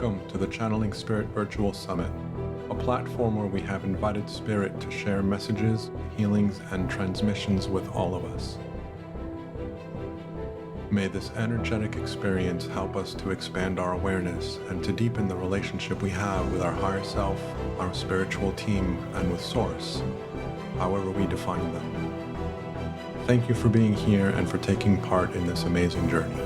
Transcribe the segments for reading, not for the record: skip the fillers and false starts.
Welcome to the Channeling Spirit Virtual Summit, a platform where we have invited Spirit to share messages, healings, and transmissions with all of us. May this energetic experience help us to expand our awareness and to deepen the relationship we have with our higher self, our spiritual team, and with Source, however we define them. Thank you for being here and for taking part in this amazing journey.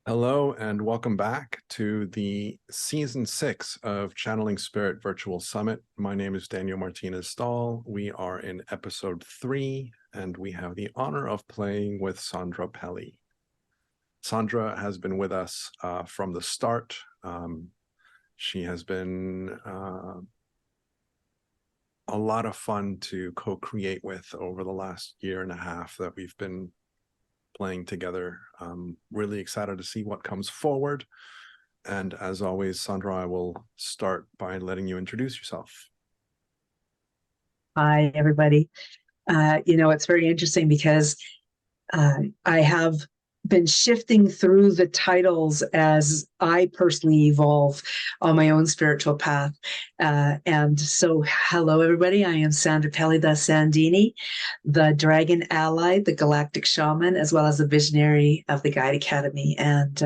Hello and welcome back to the Season 6 of Channeling Spirit Virtual Summit. My name is Daniel Martinez-Stahl. We are in Episode 3, and we have the honor of playing with Sandra Pelley. Sandra has been with us from the start. She has been a lot of fun to co-create with over the last year and a half that we've been playing together. Really excited to see what comes forward. And as always, Sandra, I will start by letting you introduce yourself. Hi, everybody. It's very interesting because I have been shifting through the titles as I personally evolve on my own spiritual path. And so, hello, everybody. I am Sandra Pelley, the Sandini, the Dragon Ally, the Galactic Shaman, as well as the Visionary of the Guide Academy. And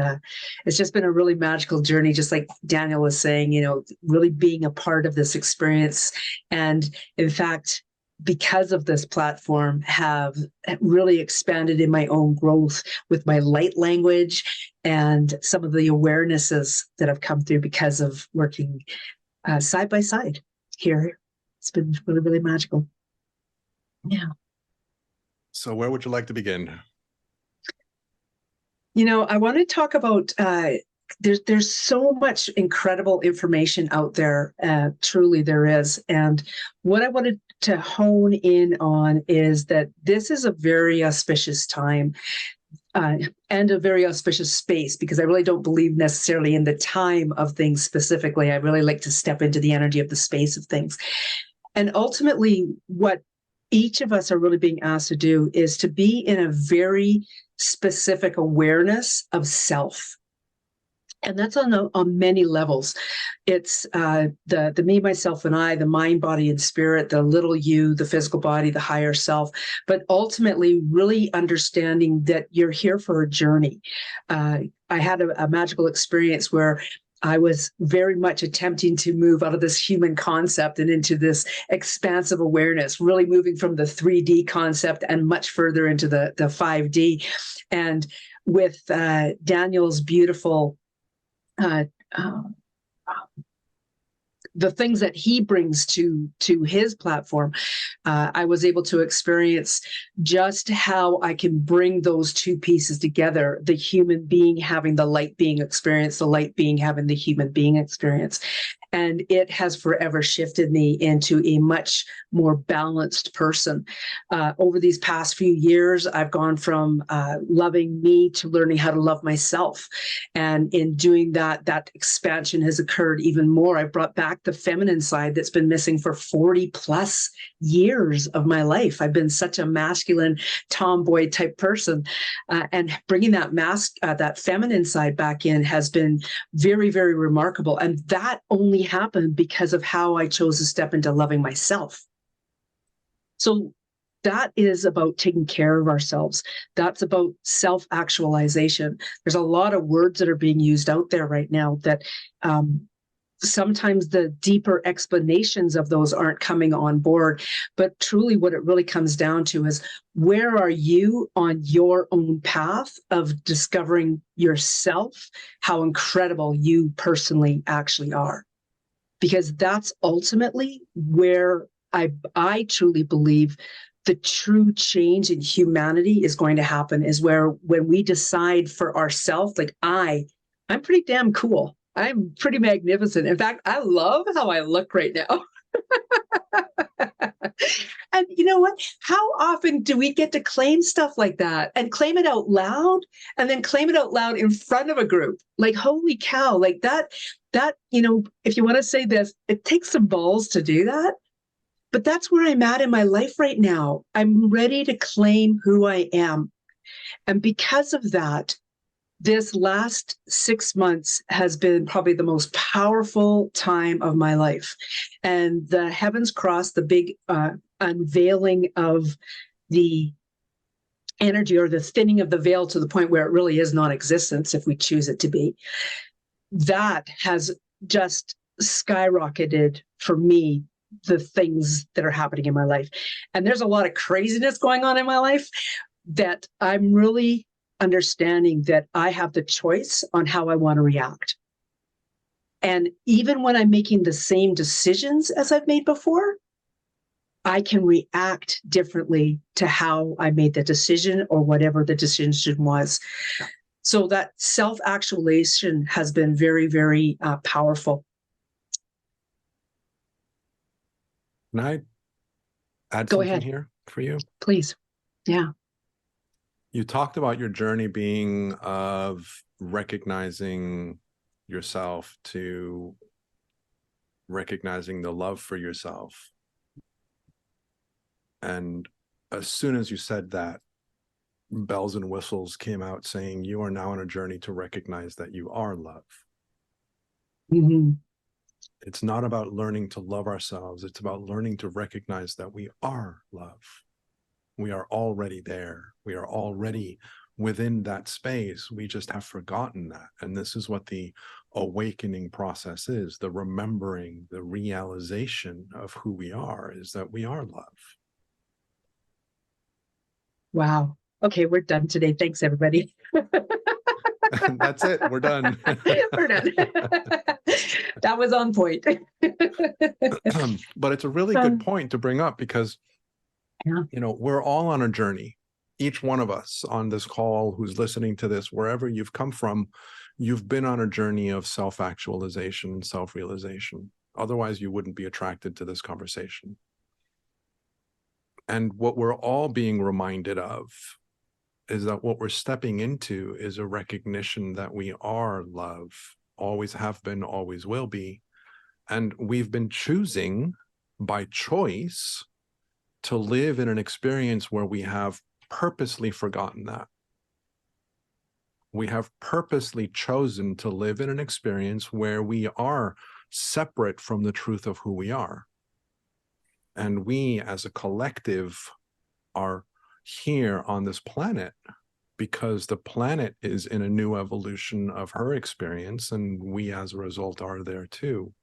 it's just been a really magical journey, just like Daniel was saying, really being a part of this experience. And in fact, because of this platform, have really expanded in my own growth with my light language and some of the awarenesses that have come through because of working side by side here. It's been really, really magical. Yeah. So where would you like to begin? I want to talk about there's so much incredible information out there. Truly there is. And what I wanted to hone in on is that this is a very auspicious time and a very auspicious space, because I really don't believe necessarily in the time of things specifically. I really like to step into the energy of the space of things. And ultimately, what each of us are really being asked to do is to be in a very specific awareness of self. And that's on many levels. It's the me, myself, and I, the mind, body, and spirit, the little you, the physical body, the higher self, but ultimately really understanding that you're here for a journey. I had a magical experience where I was very much attempting to move out of this human concept and into this expansive awareness, really moving from the 3D concept and much further into the 5D. And with Daniel's beautiful the things that he brings to his platform, I was able to experience just how I can bring those two pieces together, the human being having the light being experience, the light being having the human being experience. And it has forever shifted me into a much more balanced person. Over these past few years, I've gone from loving me to learning how to love myself. And in doing that, that expansion has occurred even more. I brought back the feminine side that's been missing for 40 plus years of my life. I've been such a masculine tomboy type person. And bringing that feminine side back in has been very, very remarkable. And that only happened because of how I chose to step into loving myself. So that is about taking care of ourselves. That's about self-actualization. There's a lot of words that are being used out there right now that sometimes the deeper explanations of those aren't coming on board. But truly what it really comes down to is, where are you on your own path of discovering yourself, how incredible you personally actually are? Because that's ultimately where I truly believe the true change in humanity is going to happen, is when we decide for ourselves, like I'm pretty damn cool. I'm pretty magnificent. In fact, I love how I look right now. And you know what? How often do we get to claim stuff like that and claim it out loud and then claim it out loud in front of a group? Like, holy cow, like that, if you want to say this, it takes some balls to do that. But that's where I'm at in my life right now. I'm ready to claim who I am. And because of that, this last 6 months has been probably the most powerful time of my life. And the heavens crossed, the big unveiling of the energy, or the thinning of the veil to the point where it really is non-existence if we choose it to be, that has just skyrocketed for me the things that are happening in my life. And there's a lot of craziness going on in my life that I'm really understanding that I have the choice on how I want to react. And even when I'm making the same decisions as I've made before, I can react differently to how I made the decision or whatever the decision was. So that self-actualization has been very, very powerful. Can I add Go something ahead, here for you? please. Yeah. You talked about your journey being of recognizing yourself to recognizing the love for yourself. And as soon as you said that, bells and whistles came out saying you are now on a journey to recognize that you are love. Mm-hmm. It's not about learning to love ourselves. It's about learning to recognize that we are love. We are already there. We are already within that space. We just have forgotten that. And this is what the awakening process is, the remembering, the realization of who we are, is that we are love. Wow. Okay, we're done today. Thanks, everybody. That's it. We're done. We're done. That was on point. But it's a really good point to bring up because, Yeah. we're all on a journey. Each one of us on this call who's listening to this, wherever you've come from, you've been on a journey of self-actualization and self-realization. Otherwise, you wouldn't be attracted to this conversation. And what we're all being reminded of is that what we're stepping into is a recognition that we are love, always have been, always will be. And we've been choosing by choice to live in an experience where we have purposely forgotten that. We have purposely chosen to live in an experience where we are separate from the truth of who we are. And we as a collective are here on this planet because the planet is in a new evolution of her experience, and we as a result are there too.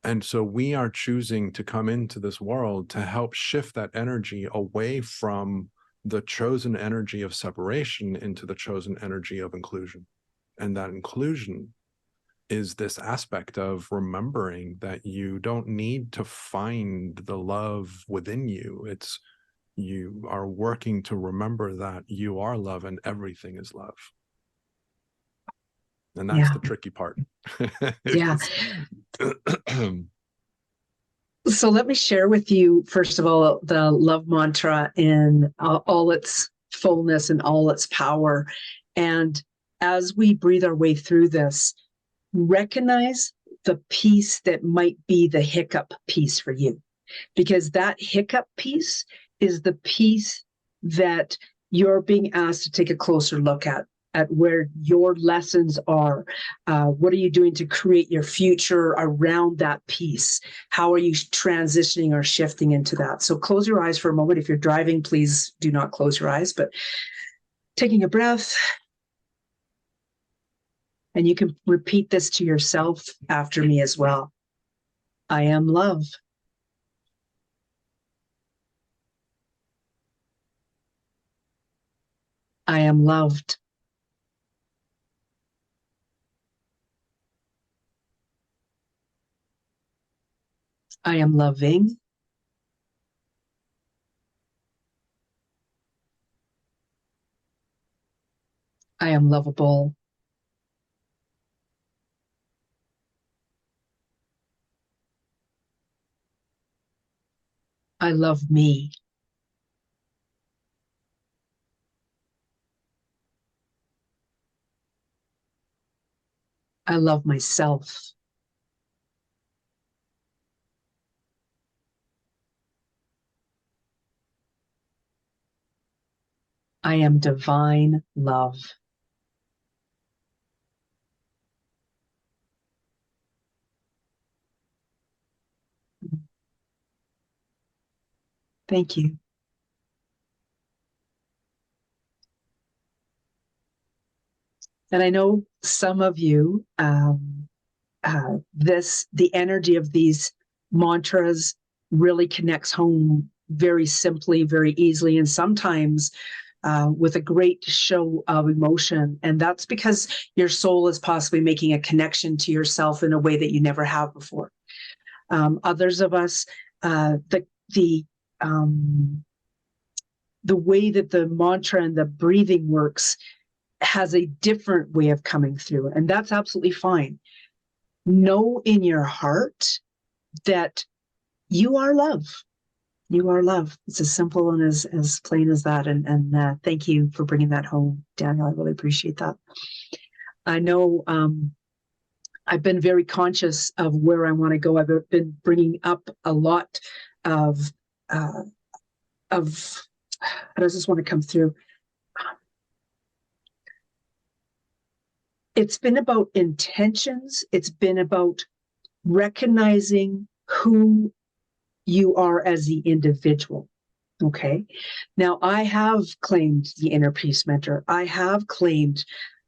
And so we are choosing to come into this world to help shift that energy away from the chosen energy of separation into the chosen energy of inclusion. And that inclusion is this aspect of remembering that you don't need to find the love within you. It's you are working to remember that you are love and everything is love. And that's the tricky part. Yeah. So let me share with you, first of all, the love mantra in all its fullness and all its power. And as we breathe our way through this, recognize the piece that might be the hiccup piece for you, because that hiccup piece is the piece that you're being asked to take a closer look at where your lessons are. What are you doing to create your future around that piece? How are you transitioning or shifting into that? So close your eyes for a moment. If you're driving, please do not close your eyes, but taking a breath. And you can repeat this to yourself after me as well. I am love. I am loved. I am loving. I am lovable. I love me. I love myself. I am divine love. Thank you. And I know some of you, the energy of these mantras really connects home very simply, very easily, and sometimes with a great show of emotion. And that's because your soul is possibly making a connection to yourself in a way that you never have before. Others of us, the way that the mantra and the breathing works has a different way of coming through, and that's absolutely fine. Know in your heart that you are love. You are love. It's as simple and as plain as that. And thank you for bringing that home, Daniel. I really appreciate that. I know I've been very conscious of where I want to go. I've been bringing up a lot of how does this want to come through? It's been about intentions. It's been about recognizing who you are as the individual. Okay. Now, I have claimed the inner peace mentor. I have claimed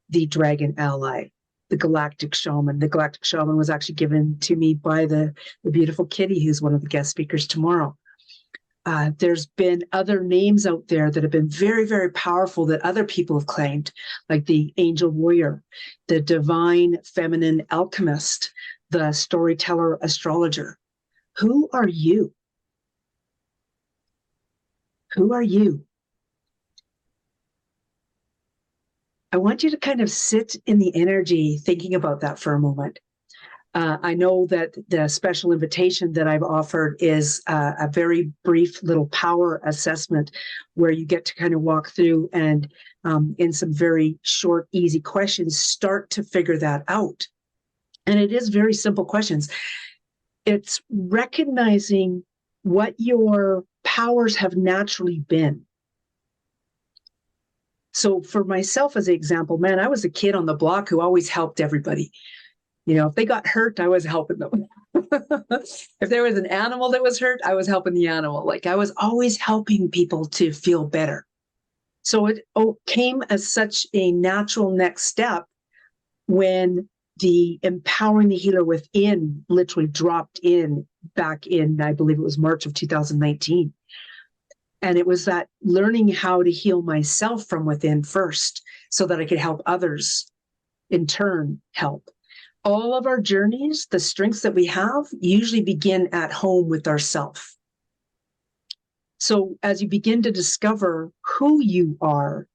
the dragon ally, the galactic shaman. The galactic shaman was actually given to me by the beautiful Kitty, who's one of the guest speakers tomorrow. There's been other names out there that have been very, very powerful that other people have claimed, like the angel warrior, the divine feminine alchemist, the storyteller astrologer. Who are you? Who are you? I want you to kind of sit in the energy thinking about that for a moment. I know that the special invitation that I've offered is a very brief little power assessment where you get to kind of walk through and in some very short, easy questions, start to figure that out. And it is very simple questions. It's recognizing what your powers have naturally been. So for myself as an example, man, I was a kid on the block who always helped everybody. You know, if they got hurt, I was helping them. If there was an animal that was hurt, I was helping the animal. Like I was always helping people to feel better. So it came as such a natural next step when the empowering the healer within literally dropped in back in, I believe it was March of 2019. And it was that learning how to heal myself from within first so that I could help others in turn help. All of our journeys, the strengths that we have, usually begin at home with ourself. So as you begin to discover who you are,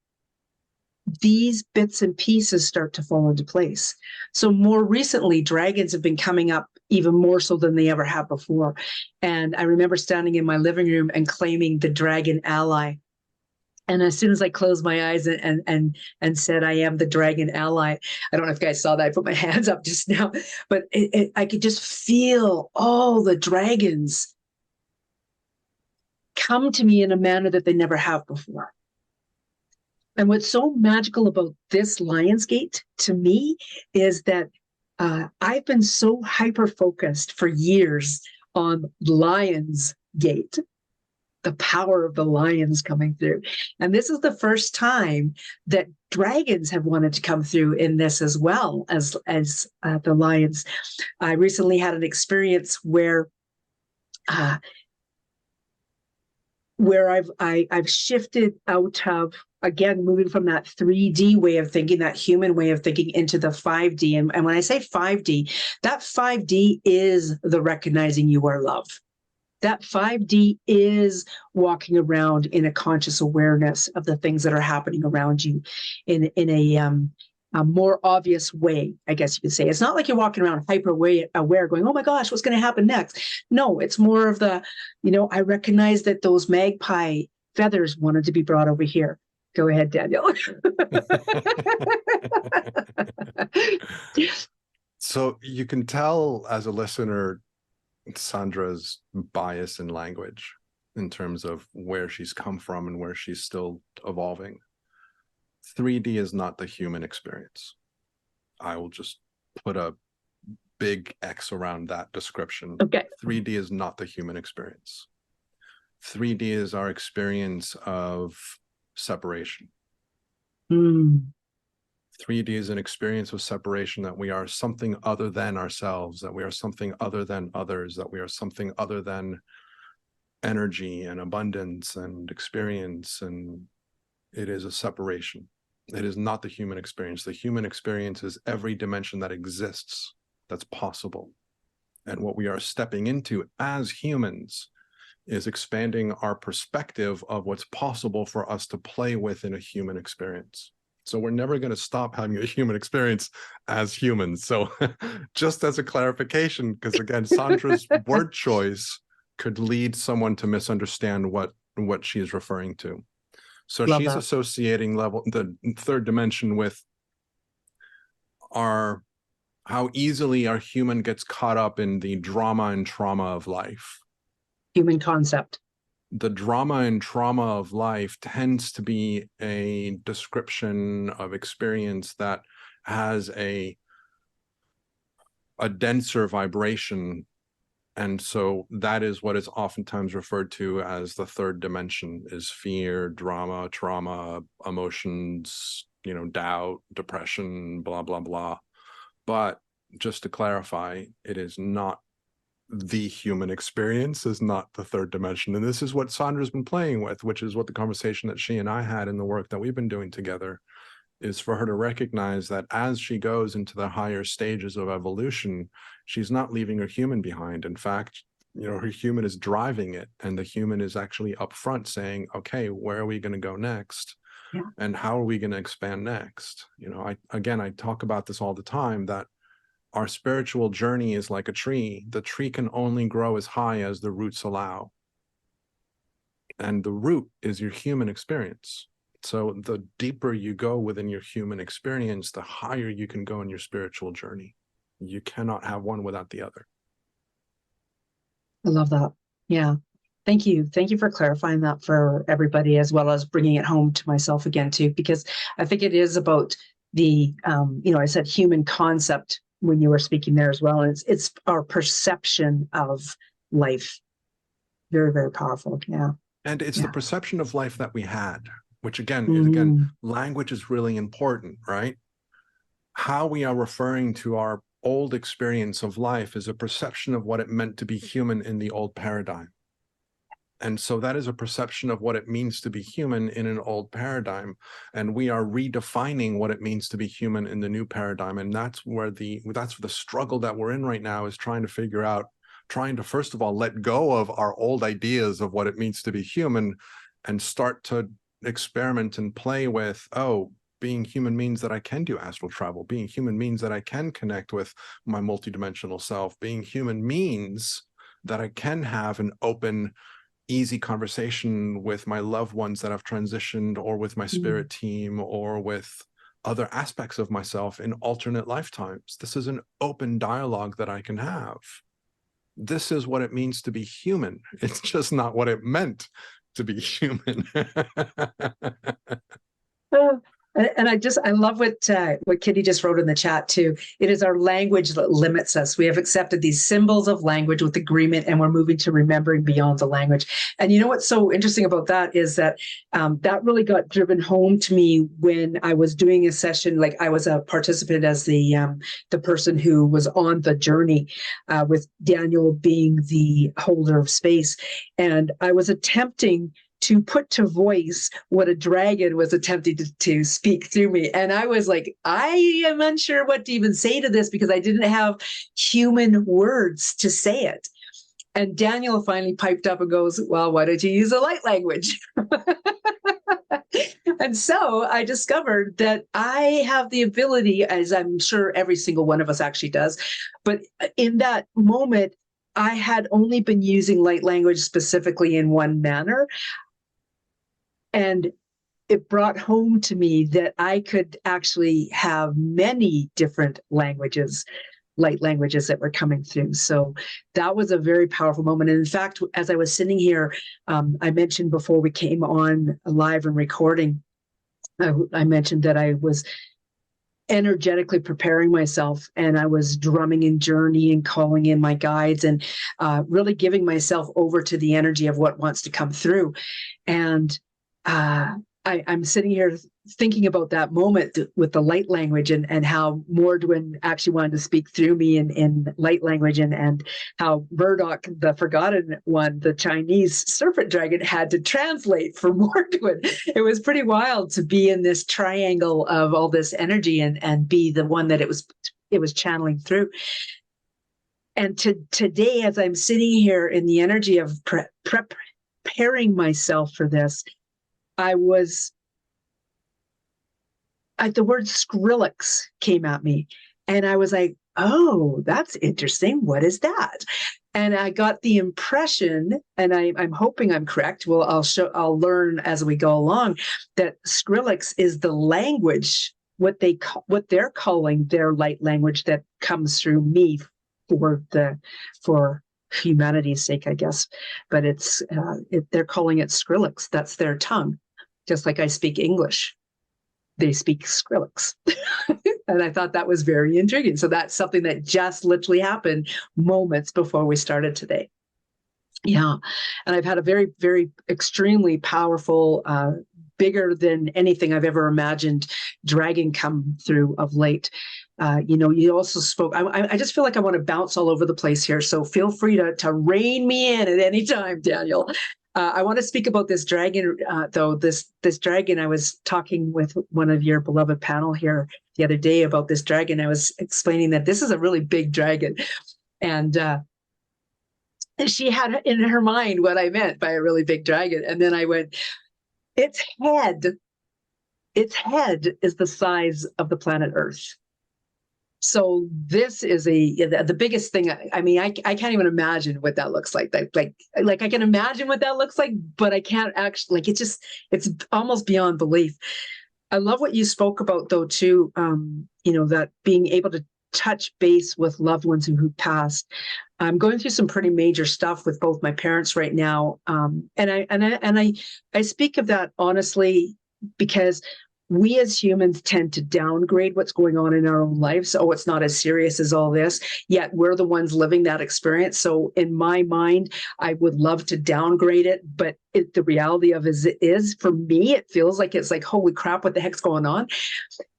these bits and pieces start to fall into place. So more recently, dragons have been coming up even more so than they ever have before. And I remember standing in my living room and claiming the dragon ally. And as soon as I closed my eyes and said, I am the dragon ally, I don't know if you guys saw that, I put my hands up just now, but I could just feel all the dragons come to me in a manner that they never have before. And what's so magical about this Lionsgate to me is that I've been so hyper-focused for years on Lionsgate, the power of the lions coming through. And this is the first time that dragons have wanted to come through in this as well as the lions. I recently had an experience where I've shifted out of, again, moving from that 3D way of thinking, that human way of thinking, into the 5D. And when I say 5D, that 5D is the recognizing you are love. That 5D is walking around in a conscious awareness of the things that are happening around you in a more obvious way, I guess you could say. It's not like you're walking around hyper aware going, oh my gosh, what's going to happen next? No, it's more of the, I recognize that those magpie feathers wanted to be brought over here. Go ahead, Daniel. So you can tell as a listener, Sandra's bias in language in terms of where she's come from and where she's still evolving. 3D is not the human experience. I will just put a big X around that description. Okay. 3D is not the human experience. 3D is our experience of separation. 3D is an experience of separation, that we are something other than ourselves, that we are something other than others, that we are something other than energy and abundance and experience, and it is a separation. It is not the human experience. The human experience is every dimension that exists, that's possible. And what we are stepping into as humans is expanding our perspective of what's possible for us to play with in a human experience. So we're never going to stop having a human experience as humans. So just as a clarification, because again, Sandra's word choice could lead someone to misunderstand what she is referring to. So Love she's that. associating the third dimension with how easily our human gets caught up in the drama and trauma of life. Human concept. The drama and trauma of life tends to be a description of experience that has a denser vibration. And so that is what is oftentimes referred to as the third dimension, is fear, drama, trauma, emotions, doubt, depression, blah, blah, blah. But just to clarify, it is not the human experience, is not the third dimension. And this is what Sandra's been playing with, which is what the conversation that she and I had in the work that we've been doing together, is for her to recognize that as she goes into the higher stages of evolution, she's not leaving her human behind. In fact, her human is driving it, and the human is actually up front saying, okay, where are we going to go next? Yeah. And how are we going to expand next? I talk about this all the time, that our spiritual journey is like a tree. The tree can only grow as high as the roots allow. And the root is your human experience. So the deeper you go within your human experience, the higher you can go in your spiritual journey. You cannot have one without the other. I love that. Yeah. Thank you. Thank you for clarifying that for everybody, as well as bringing it home to myself again, too, because I think it is about the, I said human concept when you were speaking there as well. And it's our perception of life. Very, very powerful. Yeah. And it's the perception of life that we had, which again, language is really important, right? How we are referring to our old experience of life is a perception of what it meant to be human in the old paradigm. And so that is a perception of what it means to be human in an old paradigm. And we are redefining what it means to be human in the new paradigm. And that's where the struggle that we're in right now, is trying to first of all, let go of our old ideas of what it means to be human, and start to experiment and play with, being human means that I can do astral travel. Being human means that I can connect with my multidimensional self. Being human means that I can have an open, easy conversation with my loved ones that have transitioned, or with my spirit team, or with other aspects of myself in alternate lifetimes. This is an open dialogue that I can have. This is what it means to be human. It's just not what it meant to be human. And I love what Kitty just wrote in the chat too. It is our language that limits us. We have accepted these symbols of language with agreement, and we're moving to remembering beyond the language. And you know what's so interesting about that is that that really got driven home to me when I was doing a session. Like, I was a participant as the person who was on the journey, with Daniel being the holder of space, and I was attempting to put to voice what a dragon was attempting to speak through me. And I was like, I am unsure what to even say to this, because I didn't have human words to say it. And Daniel finally piped up and goes, well, why don't you use a light language? And so I discovered that I have the ability, as I'm sure every single one of us actually does, but in that moment, I had only been using light language specifically in one manner. And it brought home to me that I could actually have many different languages, light languages that were coming through. So that was a very powerful moment. And in fact, as I was sitting here, I mentioned before we came on live and recording, I mentioned that I was energetically preparing myself, and I was drumming in journey and calling in my guides, and really giving myself over to the energy of what wants to come through. And I'm sitting here thinking about that moment with the light language, and how Mordwin actually wanted to speak through me in light language, and how Murdoch, the Forgotten One, the Chinese serpent dragon, had to translate for Mordwin. It was pretty wild to be in this triangle of all this energy and be the one that it was channeling through. And today, as I'm sitting here in the energy of preparing myself for this, the word Skrillex came at me, and I was like, oh, that's interesting. What is that? And I got the impression, and I'm hoping I'm correct. Well, I'll learn as we go along, that Skrillex is the language, what they're calling their light language that comes through me for humanity's sake, I guess. But they're calling it Skrillex. That's their tongue. Just like I speak English, they speak Skrillex. And I thought that was very intriguing. So that's something that just literally happened moments before we started today. Yeah. And I've had a very, very extremely powerful, bigger than anything I've ever imagined dragon come through of late. You also spoke, I just feel like I want to bounce all over the place here. So feel free to rein me in at any time, Daniel. I want to speak about this dragon, though. This dragon, I was talking with one of your beloved panel here the other day about this dragon. I was explaining that this is a really big dragon. And she had in her mind what I meant by a really big dragon. And then I went, its head is the size of the planet Earth. So this is the biggest thing. I mean, I can't even imagine what that looks like. Like I can imagine what that looks like, but I can't actually, it's almost beyond belief. I love what you spoke about though, too. That being able to touch base with loved ones who passed. I'm going through some pretty major stuff with both my parents right now. And I speak of that honestly, because we as humans tend to downgrade what's going on in our own lives. Oh, it's not as serious as all this, yet we're the ones living that experience. So in my mind, I would love to downgrade it, but the reality of it is, for me, it feels like it's like, holy crap, what the heck's going on?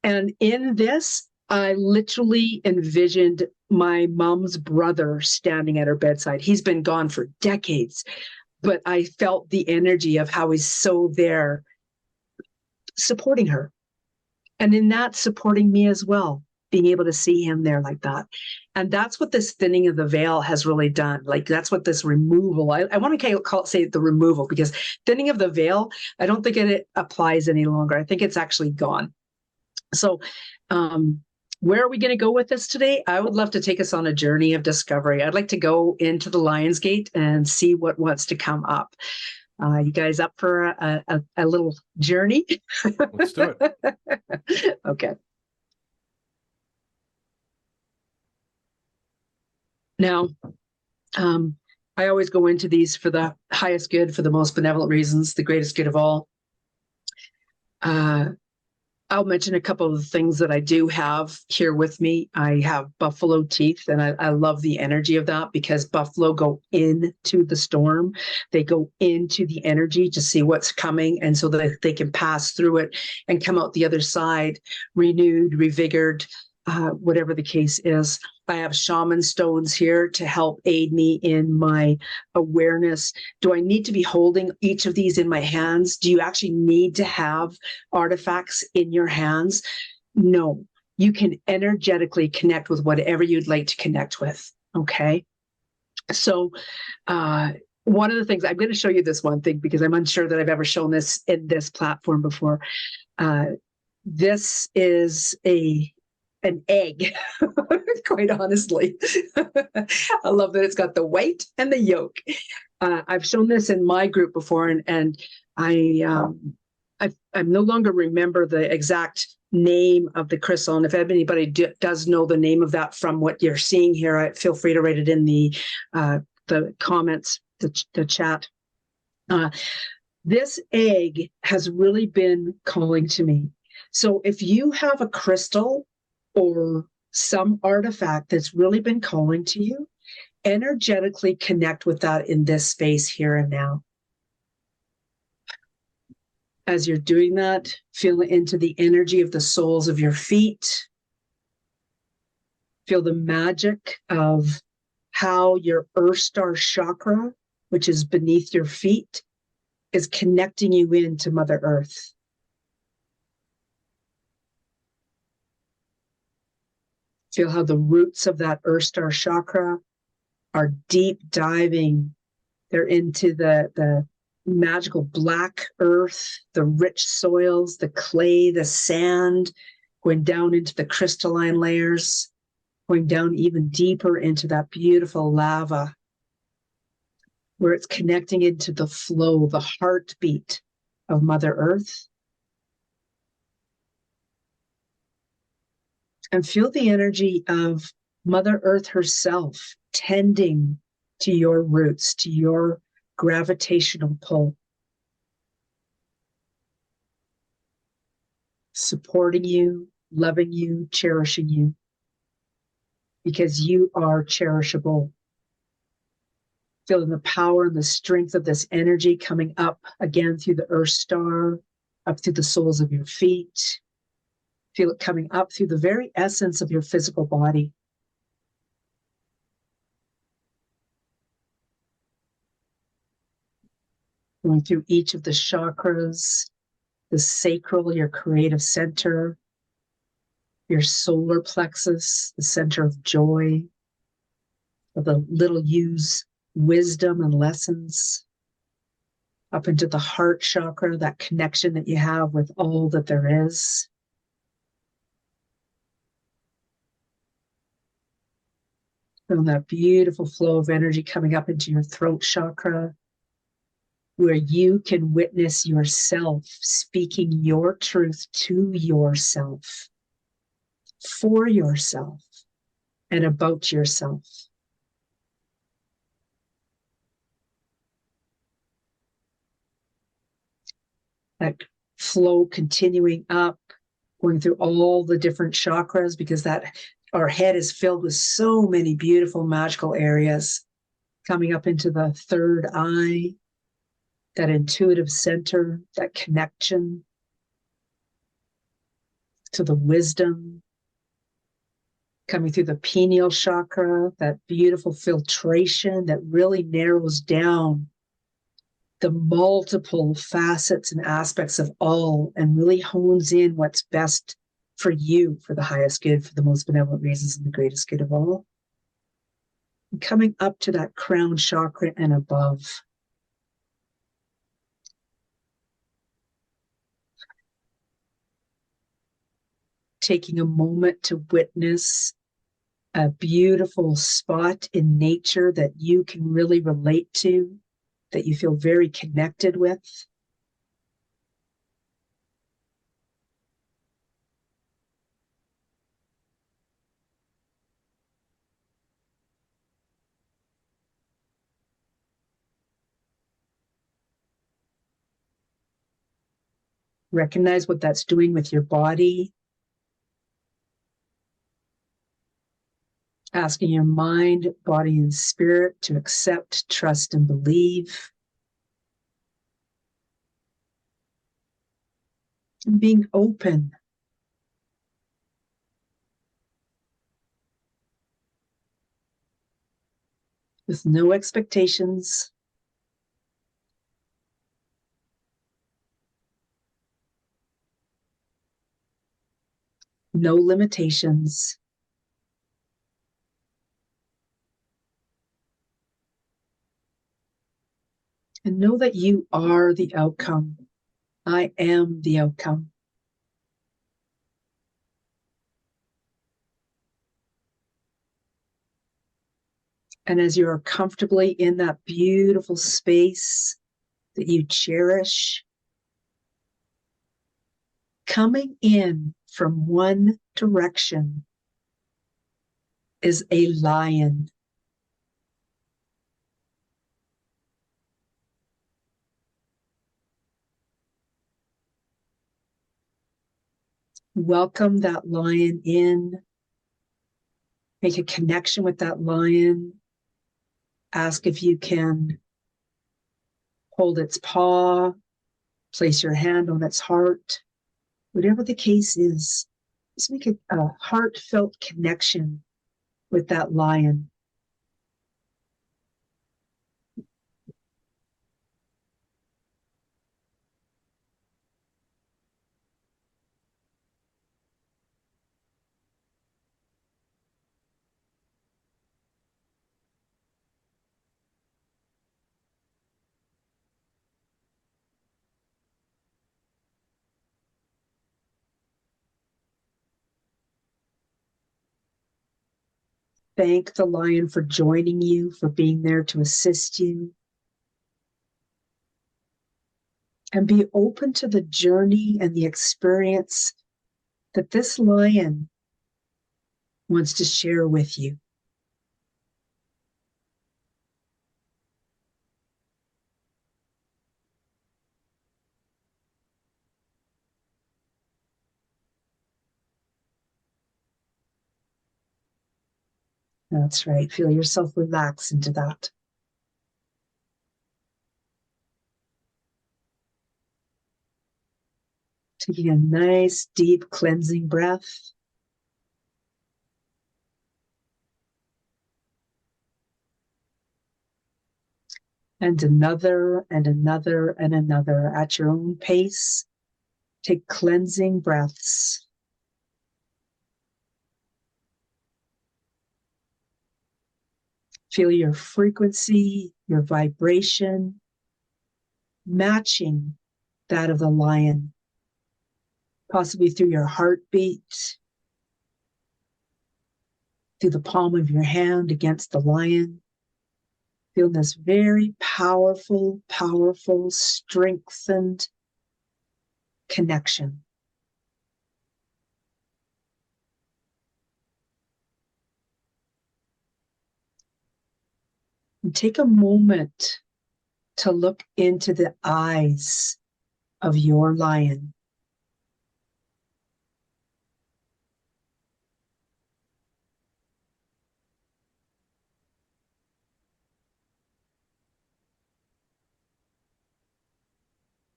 And in this, I literally envisioned my mom's brother standing at her bedside. He's been gone for decades, but I felt the energy of how he's so there, supporting her, and in that supporting me as well, being able to see him there like that. And that's what this thinning of the veil has really done. Like, that's what this removal, I want to say the removal, because thinning of the veil, I don't think it applies any longer. I think it's actually gone. So where are we going to go with this today? I would love to take us on a journey of discovery. I'd like to go into the Lion's Gate and see what wants to come up. You guys up for a little journey? Let's do it. Okay. Now, I always go into these for the highest good, for the most benevolent reasons, the greatest good of all. I'll mention a couple of the things that I do have here with me. I have buffalo teeth, and I love the energy of that, because buffalo go into the storm. They go into the energy to see what's coming, and so that they can pass through it and come out the other side renewed, revigored, whatever the case is. I have shaman stones here to help aid me in my awareness. Do I need to be holding each of these in my hands? Do you actually need to have artifacts in your hands? No, you can energetically connect with whatever you'd like to connect with. Okay. So one of the things, I'm going to show you this one thing because I'm unsure that I've ever shown this in this platform before. This is an egg, quite honestly. I love that it's got the white and the yolk. I've shown this in my group before, and I no longer remember the exact name of the crystal. And if anybody does know the name of that from what you're seeing here, feel free to write it in the comments, the chat. This egg has really been calling to me. So if you have a crystal or some artifact that's really been calling to you, energetically connect with that in this space here and now. As you're doing that, feel into the energy of the soles of your feet. Feel the magic of how your Earth Star chakra, which is beneath your feet, is connecting you into Mother Earth. Feel how the roots of that Earth Star chakra are deep diving. They're into the magical black earth, the rich soils, the clay, the sand, going down into the crystalline layers, going down even deeper into that beautiful lava, where it's connecting into the flow, the heartbeat of Mother Earth. And feel the energy of Mother Earth herself tending to your roots, to your gravitational pull, supporting you, loving you, cherishing you, because you are cherishable. Feeling the power and the strength of this energy coming up again through the Earth Star, up through the soles of your feet. Feel it coming up through the very essence of your physical body. Going through each of the chakras, the sacral, your creative center, your solar plexus, the center of joy, of the little U's wisdom and lessons, up into the heart chakra, that connection that you have with all that there is. Feel that beautiful flow of energy coming up into your throat chakra, where you can witness yourself speaking your truth to yourself, for yourself, and about yourself. That flow continuing up, going through all the different chakras, because that our head is filled with so many beautiful magical areas, coming up into the third eye, that intuitive center, that connection to the wisdom, coming through the pineal chakra, that beautiful filtration that really narrows down the multiple facets and aspects of all and really hones in what's best for you, for the highest good, for the most benevolent reasons, and the greatest good of all. And coming up to that crown chakra and above. Taking a moment to witness a beautiful spot in nature that you can really relate to, that you feel very connected with. Recognize what that's doing with your body. Asking your mind, body, and spirit to accept, trust, and believe. And being open. With no expectations. No limitations. And know that you are the outcome. I am the outcome. And as you're comfortably in that beautiful space that you cherish, coming in from one direction is a lion. Welcome that lion in. Make a connection with that lion. Ask if you can hold its paw, place your hand on its heart. Whatever the case is, just make a heartfelt connection with that lion. Thank the lion for joining you, for being there to assist you. And be open to the journey and the experience that this lion wants to share with you. That's right. Feel yourself relax into that. Taking a nice, deep, cleansing breath. And another, and another, and another at your own pace. Take cleansing breaths. Feel your frequency, your vibration, matching that of the lion, possibly through your heartbeat, through the palm of your hand against the lion. Feel this very powerful, powerful, strengthened connection. And take a moment to look into the eyes of your lion.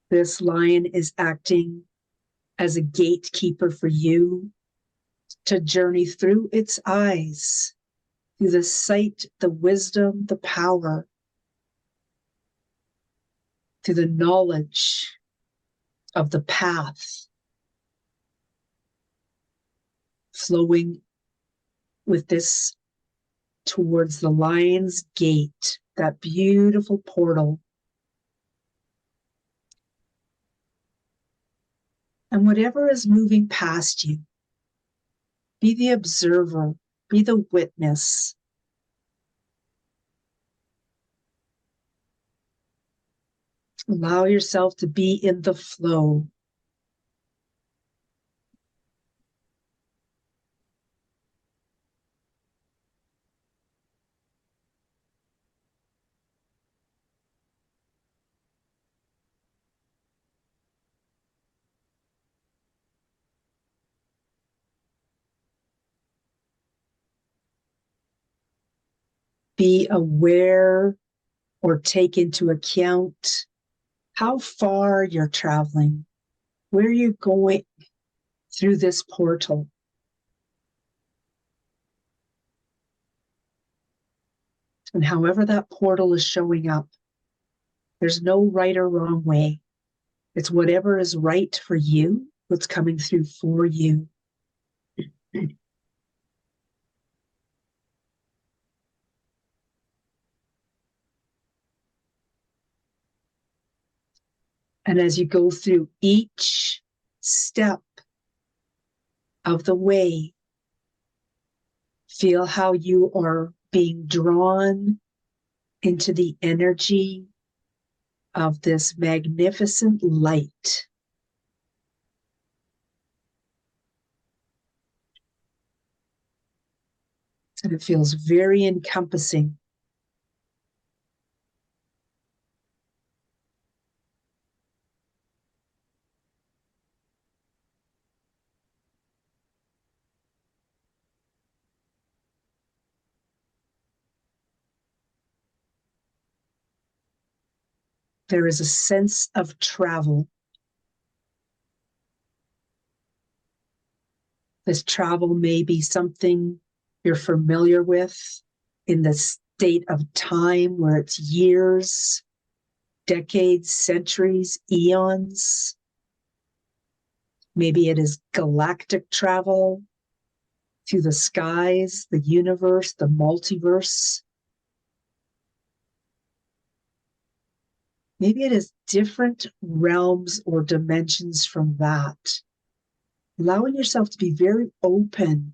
This lion is acting as a gatekeeper for you to journey through its eyes, through the sight, the wisdom, the power, through the knowledge of the path flowing with this towards the lion's gate, that beautiful portal. And whatever is moving past you, be the observer, be the witness. Allow yourself to be in the flow. Be aware or take into account how far you're traveling, where you're going through this portal. And however that portal is showing up, there's no right or wrong way. It's whatever is right for you, what's coming through for you. And as you go through each step of the way, feel how you are being drawn into the energy of this magnificent light. And it feels very encompassing. There is a sense of travel. This travel may be something you're familiar with in the state of time where it's years, decades, centuries, eons. Maybe it is galactic travel through the skies, the universe, the multiverse. Maybe it is different realms or dimensions from that. Allowing yourself to be very open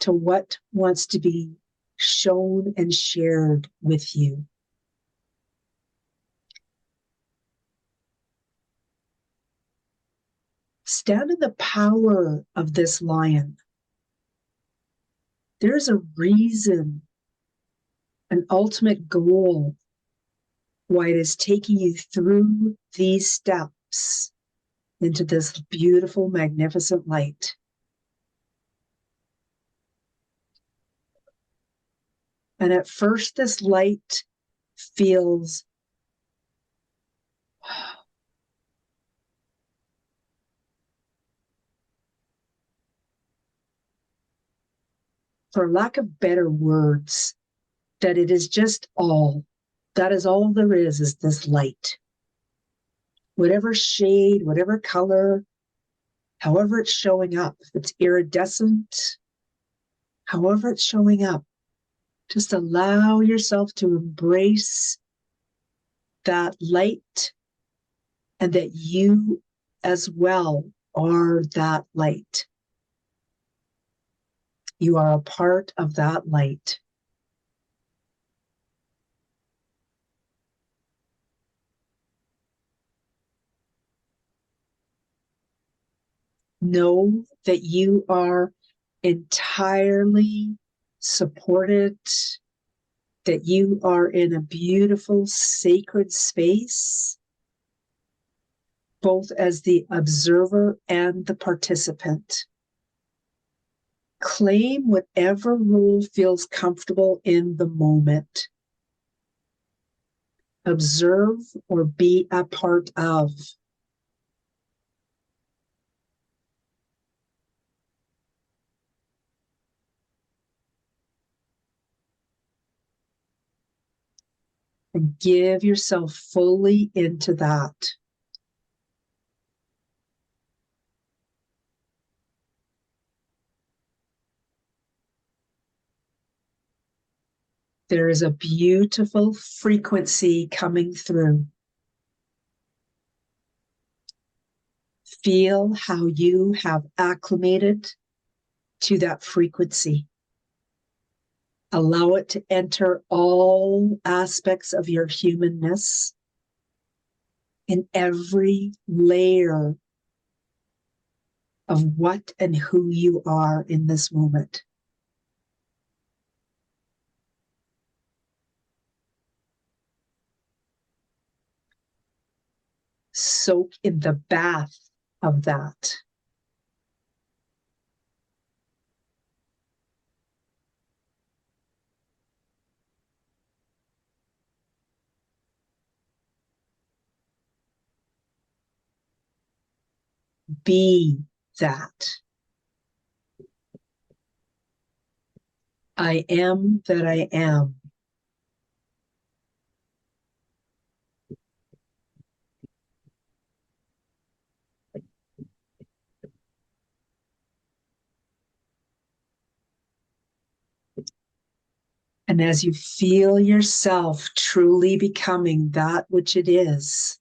to what wants to be shown and shared with you. Stand in the power of this lion. There's a reason, an ultimate goal, why it is taking you through these steps into this beautiful, magnificent light. And at first, this light feels for lack of better words, that it is just all. That is all there is this light. Whatever shade, whatever color, however it's showing up, if it's iridescent, however it's showing up, just allow yourself to embrace that light and that you as well are that light. You are a part of that light. Know that you are entirely supported, that you are in a beautiful, sacred space, both as the observer and the participant. Claim whatever role feels comfortable in the moment. Observe or be a part of. And give yourself fully into that. There is a beautiful frequency coming through. Feel how you have acclimated to that frequency. Allow it to enter all aspects of your humanness, in every layer of what and who you are in this moment. Soak in the bath of that. Be that. I am that I am. And as you feel yourself truly becoming that which it is,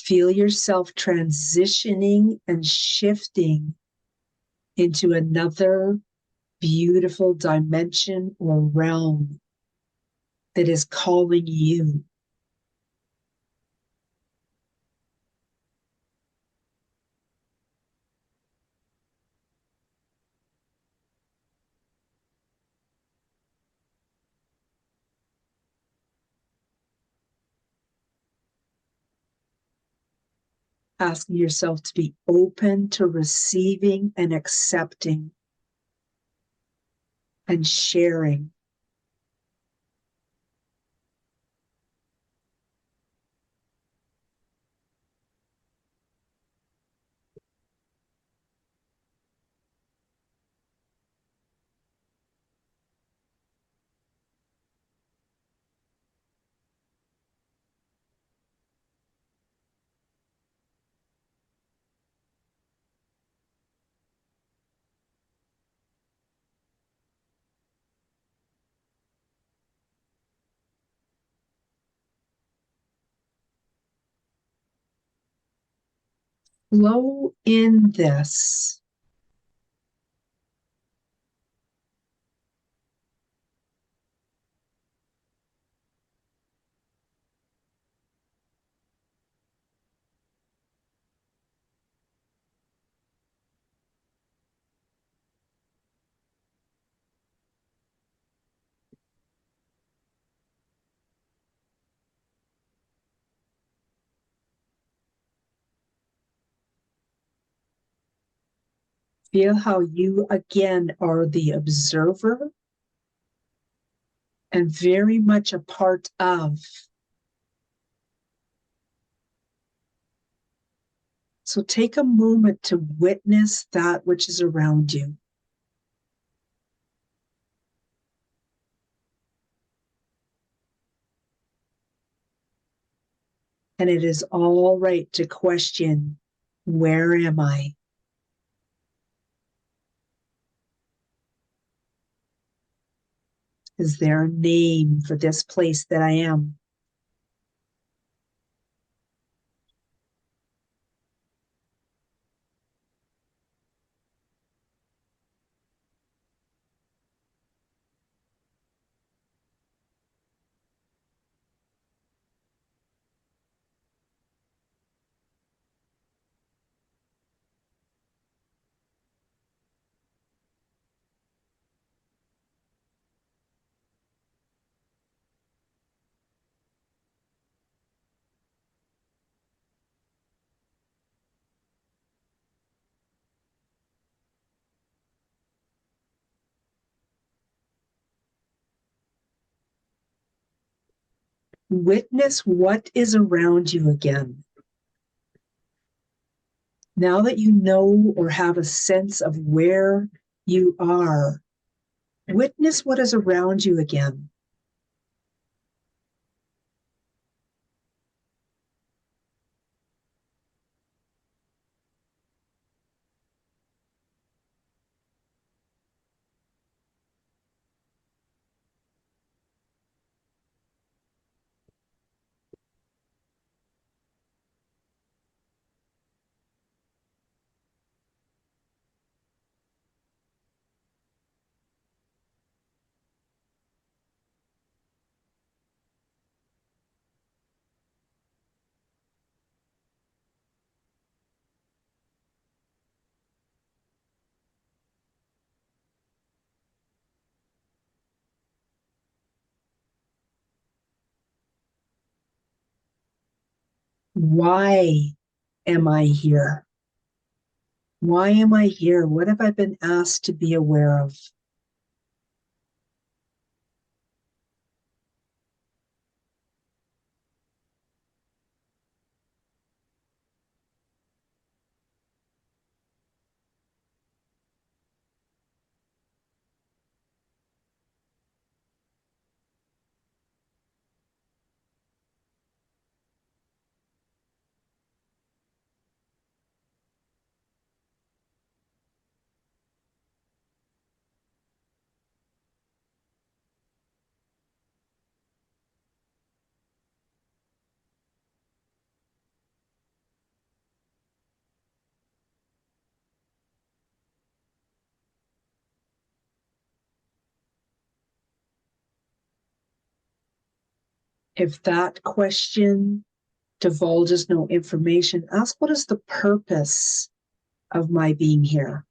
Feel yourself transitioning and shifting into another beautiful dimension or realm that is calling you. Asking yourself to be open to receiving and accepting and sharing. Flow in this. Feel how you again are the observer and very much a part of. So take a moment to witness that which is around you. And it is all right to question, where am I? Is there a name for this place that I am? Witness what is around you again. Now that you know or have a sense of where you are, witness what is around you again. Why am I here? Why am I here? What have I been asked to be aware of? If that question divulges no information, ask, what is the purpose of my being here?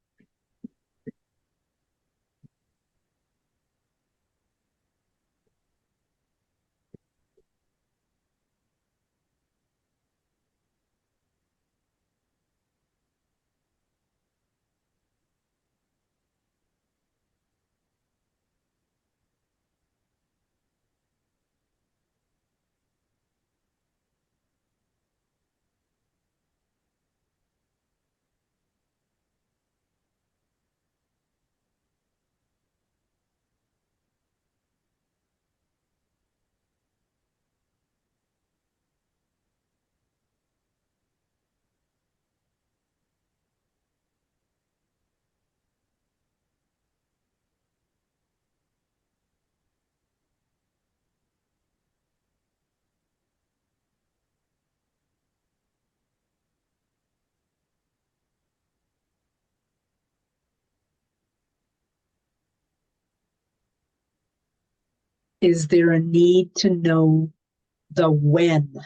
Is there a need to know the when?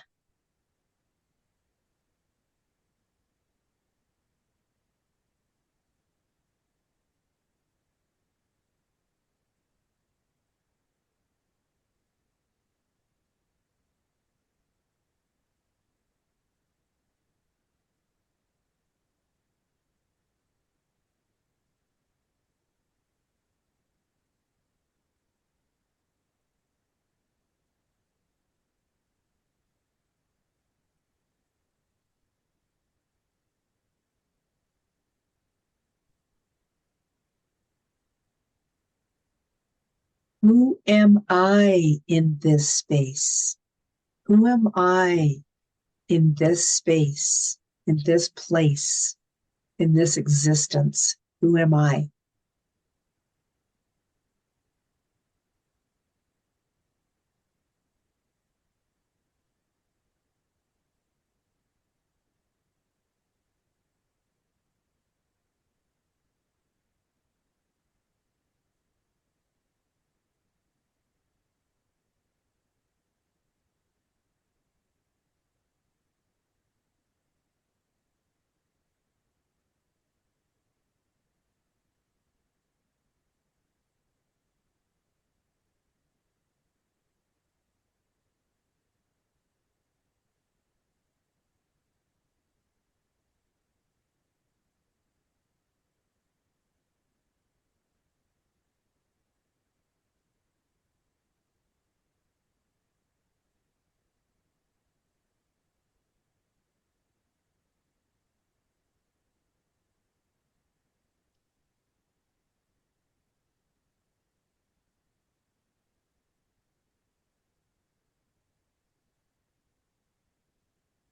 Who am I in this space? Who am I in this space, in this place, in this existence? Who am I?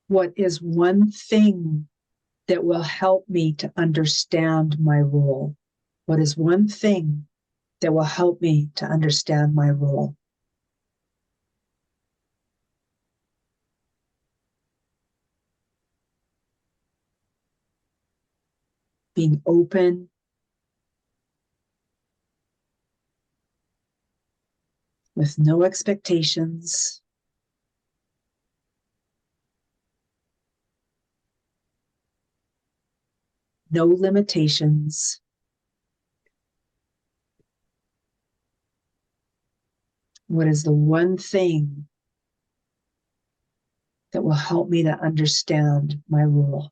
What is one thing that will help me to understand my role? What is one thing that will help me to understand my role? Being open, with no expectations, no limitations. What is the one thing that will help me to understand my role?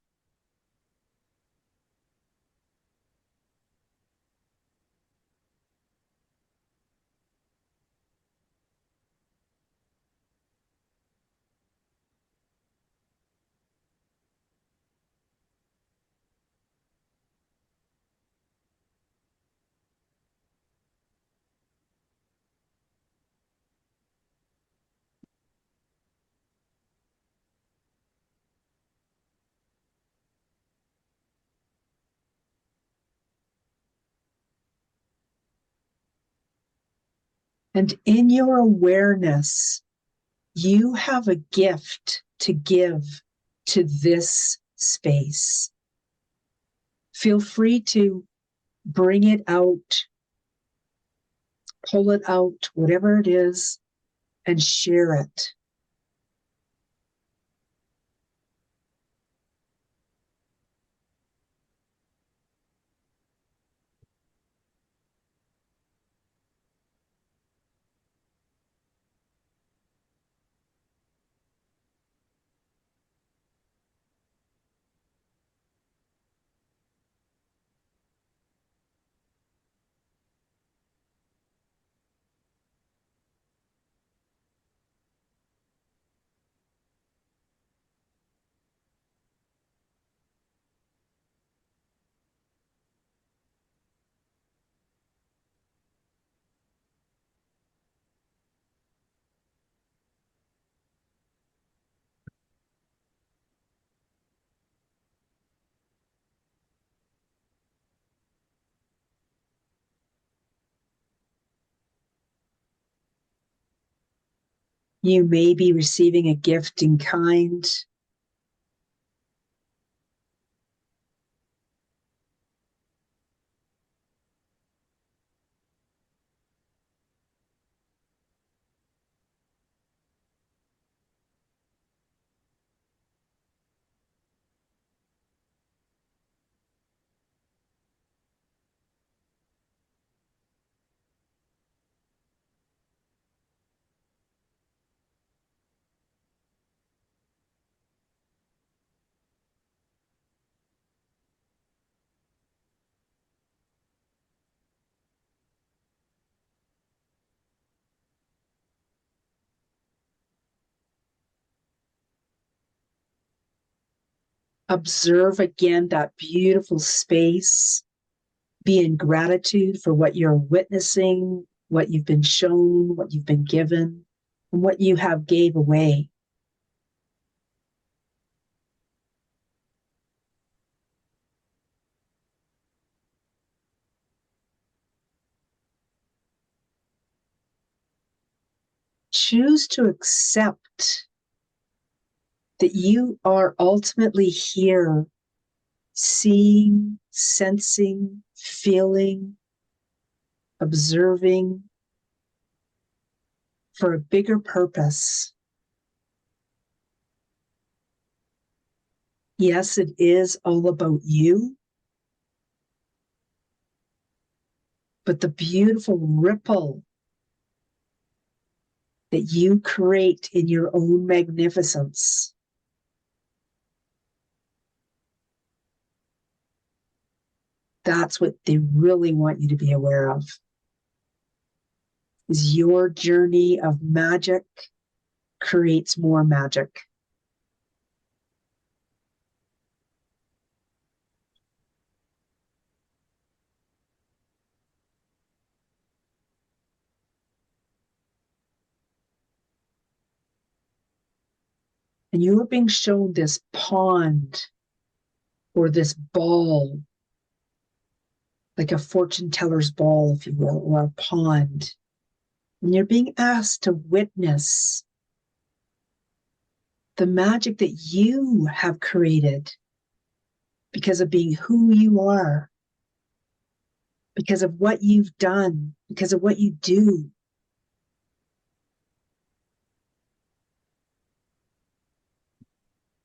And in your awareness, you have a gift to give to this space. Feel free to bring it out, pull it out, whatever it is, and share it. You may be receiving a gift in kind. Observe again that beautiful space. Be in gratitude for what you're witnessing, what you've been shown, what you've been given, and what you have gave away. Choose to accept that you are ultimately here, seeing, sensing, feeling, observing for a bigger purpose. Yes, it is all about you, but the beautiful ripple that you create in your own magnificence, that's what they really want you to be aware of, is your journey of magic creates more magic. And you are being shown this pond or this ball, like a fortune teller's ball, if you will, or a pond. And you're being asked to witness the magic that you have created because of being who you are, because of what you've done, because of what you do.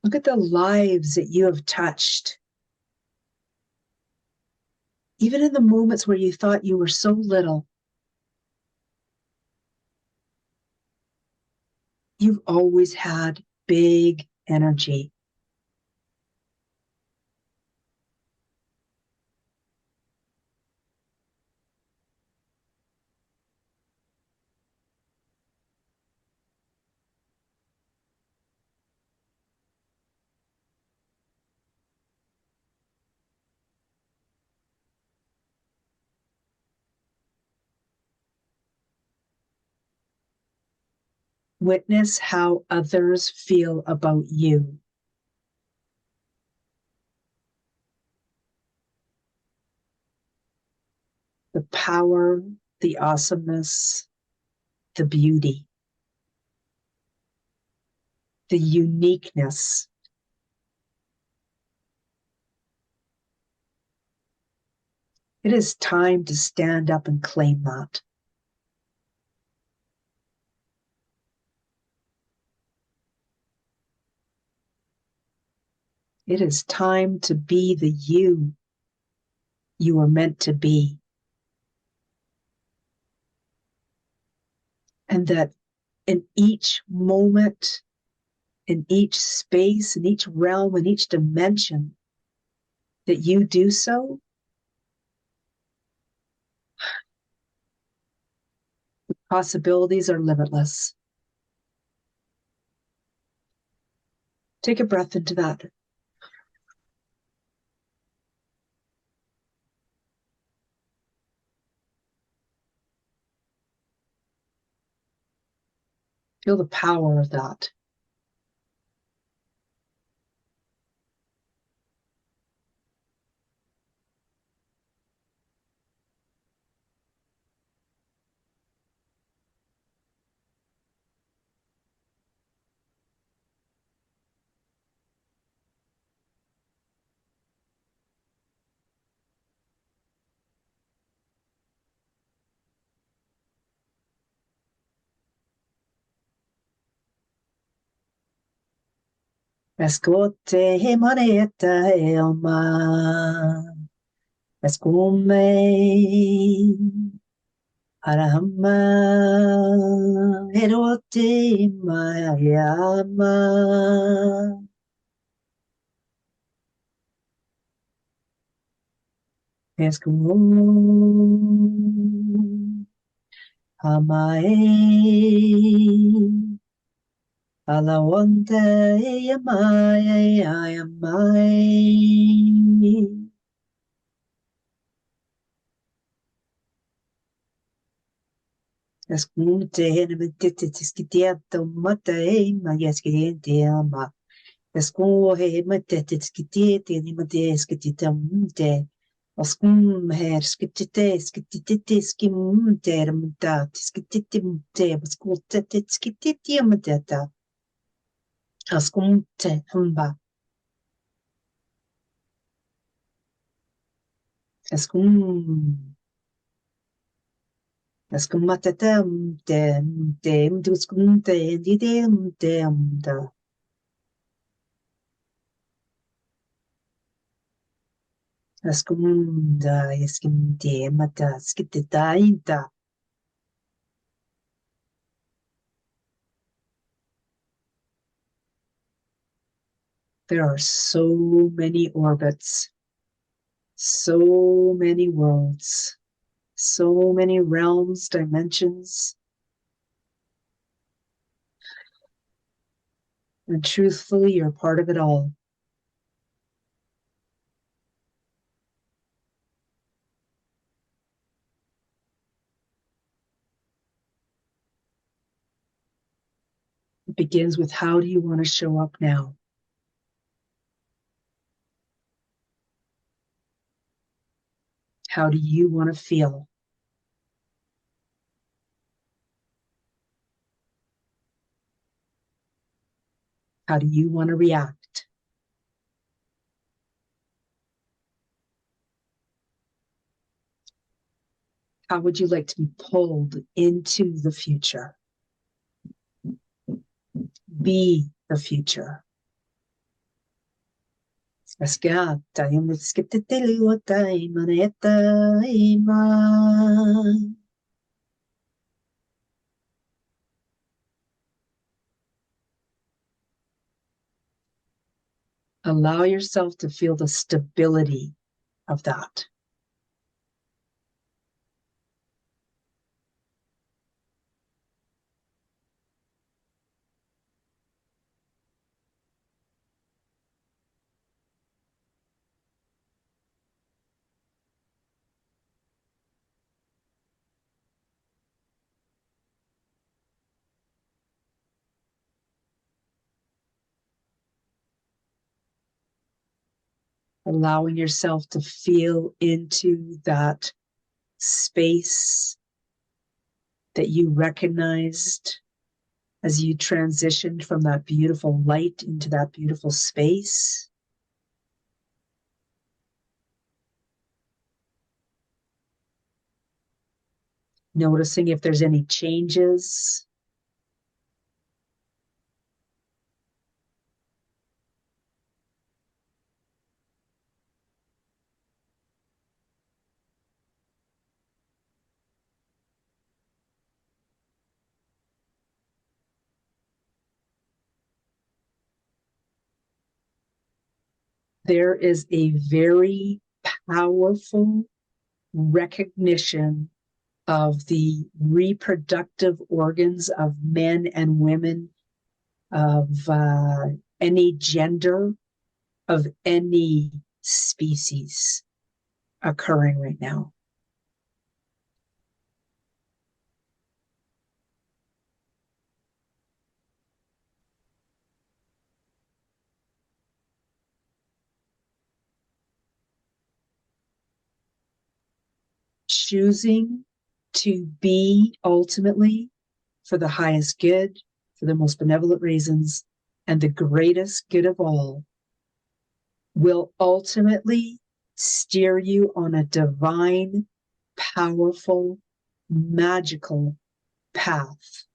Look at the lives that you have touched. Even in the moments where you thought you were so little, you've always had big energy. Witness how others feel about you. The power, the awesomeness, the beauty, the uniqueness. It is time to stand up and claim that. It is time to be the you were meant to be. And that in each moment, in each space, in each realm, in each dimension that you do so, possibilities are limitless. Take a breath into that. Feel the power of that. Escote moneta elma. Escume. Arahama. Erote mayama. Escume. Amae. Alawante yamae ayamae. Escute henemetete tiskitiato matae magiaskiriente ama. Escuhe metete tiskitiete nimate skititamute. Oscum her skitite skitite skimute ermta tiskitimute. Escute tiskitiamata. Ascumte hamba. Escum. Escumatata te mduscumte didemte amda. Escumda eskimte mata skititainta. There are so many orbits, so many worlds, so many realms, dimensions. And truthfully, you're part of it all. It begins with, how do you want to show up now? How do you want to feel? How do you want to react? How would you like to be pulled into the future? Be the future. Allow yourself to feel the stability of that. Allowing yourself to feel into that space that you recognized as you transitioned from that beautiful light into that beautiful space. Noticing if there's any changes. There is a very powerful recognition of the reproductive organs of men and women, of any gender, of any species occurring right now. Choosing to be ultimately for the highest good, for the most benevolent reasons, and the greatest good of all will ultimately steer you on a divine, powerful, magical path.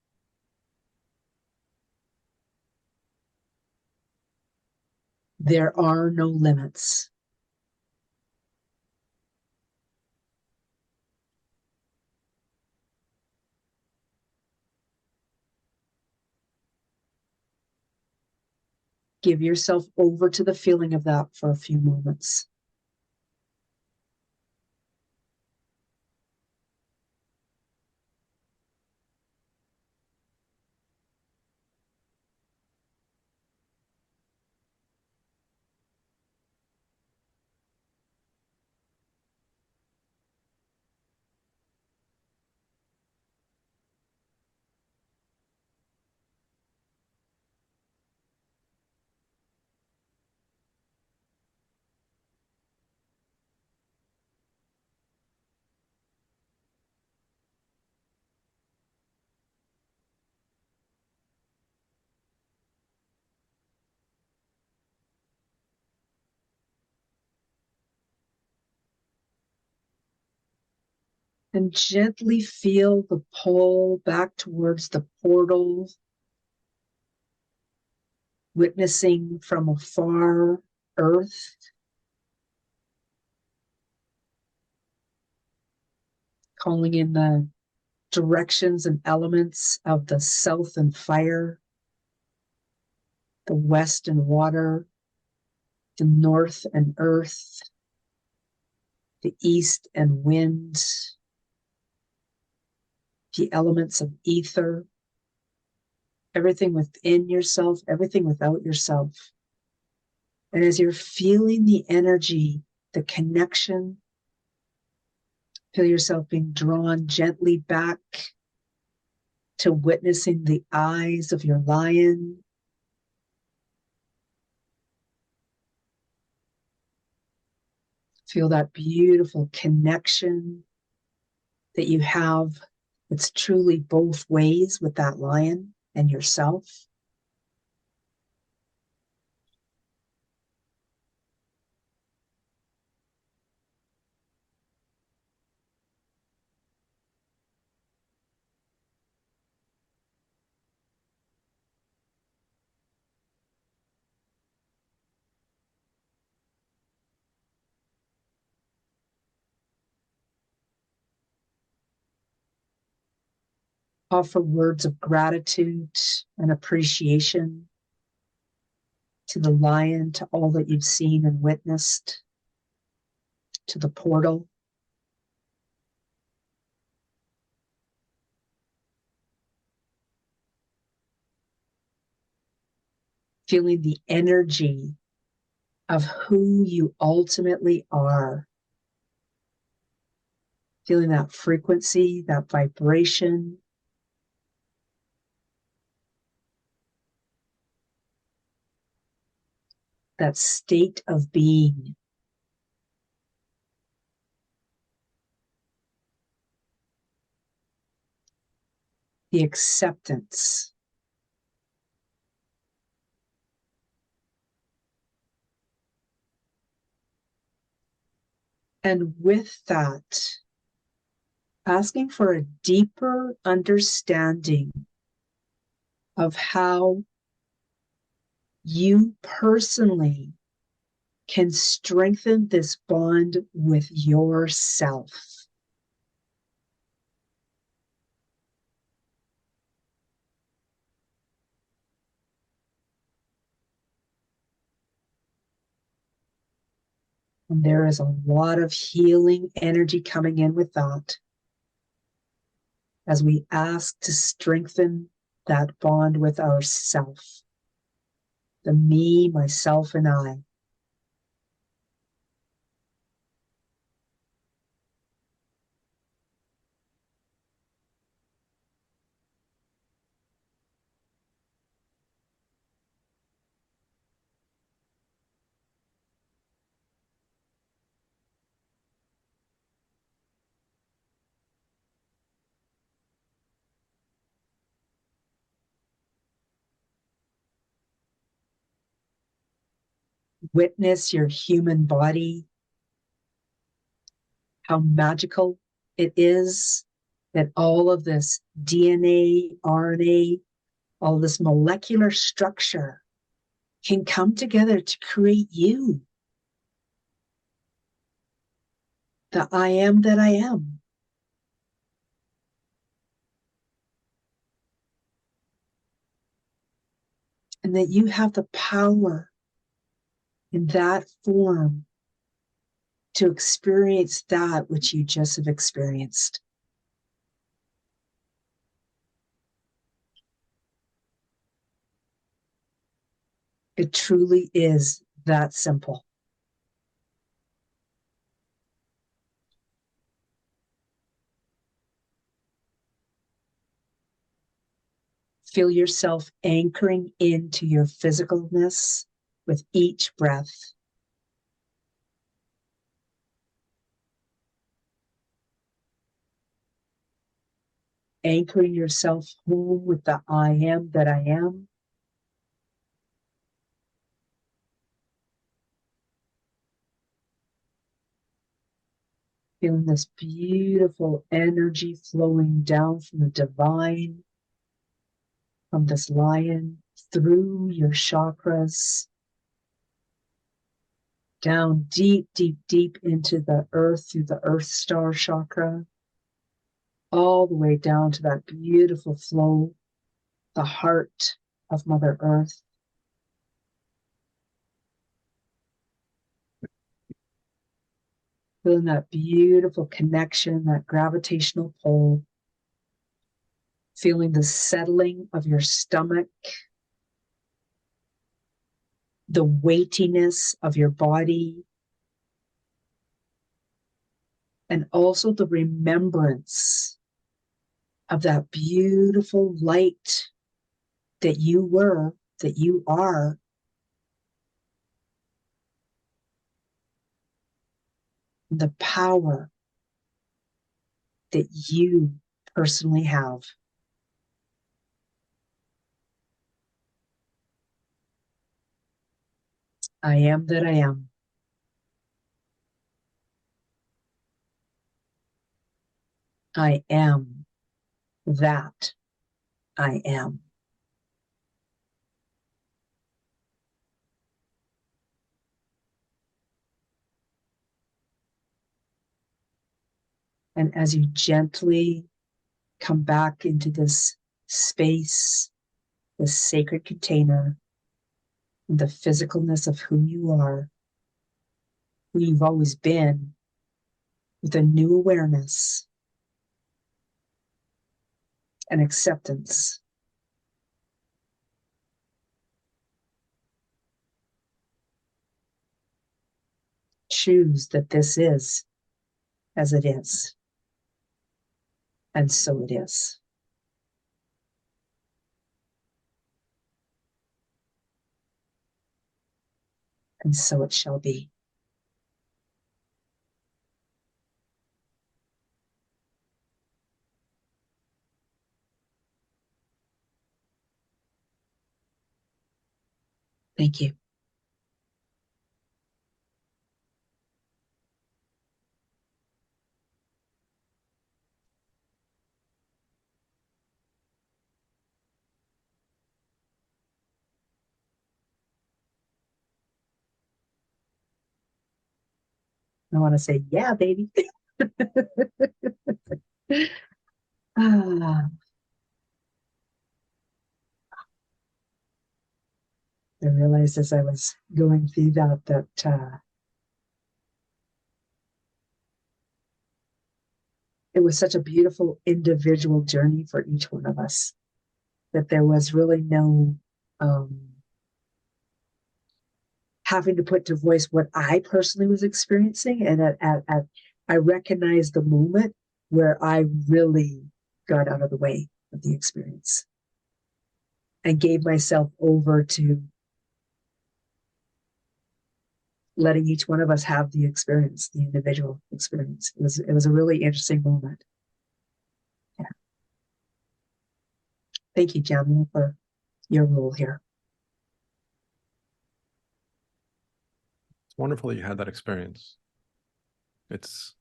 There are no limits. Give yourself over to the feeling of that for a few moments. And gently feel the pull back towards the portal, witnessing from afar Earth, calling in the directions and elements of the south and fire, the west and water, the north and earth, the east and wind, the elements of ether, everything within yourself, everything without yourself. And as you're feeling the energy, the connection, feel yourself being drawn gently back to witnessing the eyes of your lion. Feel that beautiful connection that you have. It's truly both ways with that lion and yourself. Offer words of gratitude and appreciation to the lion, to all that you've seen and witnessed, to the portal. Feeling the energy of who you ultimately are. Feeling that frequency, that vibration. That state of being. The acceptance. And with that, asking for a deeper understanding of how you personally can strengthen this bond with yourself. And there is a lot of healing energy coming in with that as we ask to strengthen that bond with ourself, the me, myself, and I. Witness your human body, how magical it is that all of this DNA, RNA, all this molecular structure can come together to create you. The I am that I am. And that you have the power in that form to experience that which you just have experienced. It truly is that simple. Feel yourself anchoring into your physicalness with each breath. Anchoring yourself home with the I am that I am. Feeling this beautiful energy flowing down from the divine, from this lion, through your chakras, down deep, deep, deep into the earth, through the earth star chakra, all the way down to that beautiful flow, the heart of Mother Earth. Feeling that beautiful connection, that gravitational pull. Feeling the settling of your stomach, the weightiness of your body, and also the remembrance of that beautiful light that you were, that you are, the power that you personally have. I am that I am. I am that I am. And as you gently come back into this space, this sacred container, the physicalness of who you are, who you've always been, with a new awareness and acceptance. Choose that this is as it is, and so it is. And so it shall be. Thank you. I want to say, yeah, baby. Ah, I realized as I was going through that it was such a beautiful individual journey for each one of us, that there was really no having to put to voice what I personally was experiencing. And I recognized the moment where I really got out of the way of the experience and gave myself over to letting each one of us have the experience, the individual experience. It was a really interesting moment. Yeah. Thank you, Jamila, for your role here. It's wonderful that you had that experience. It's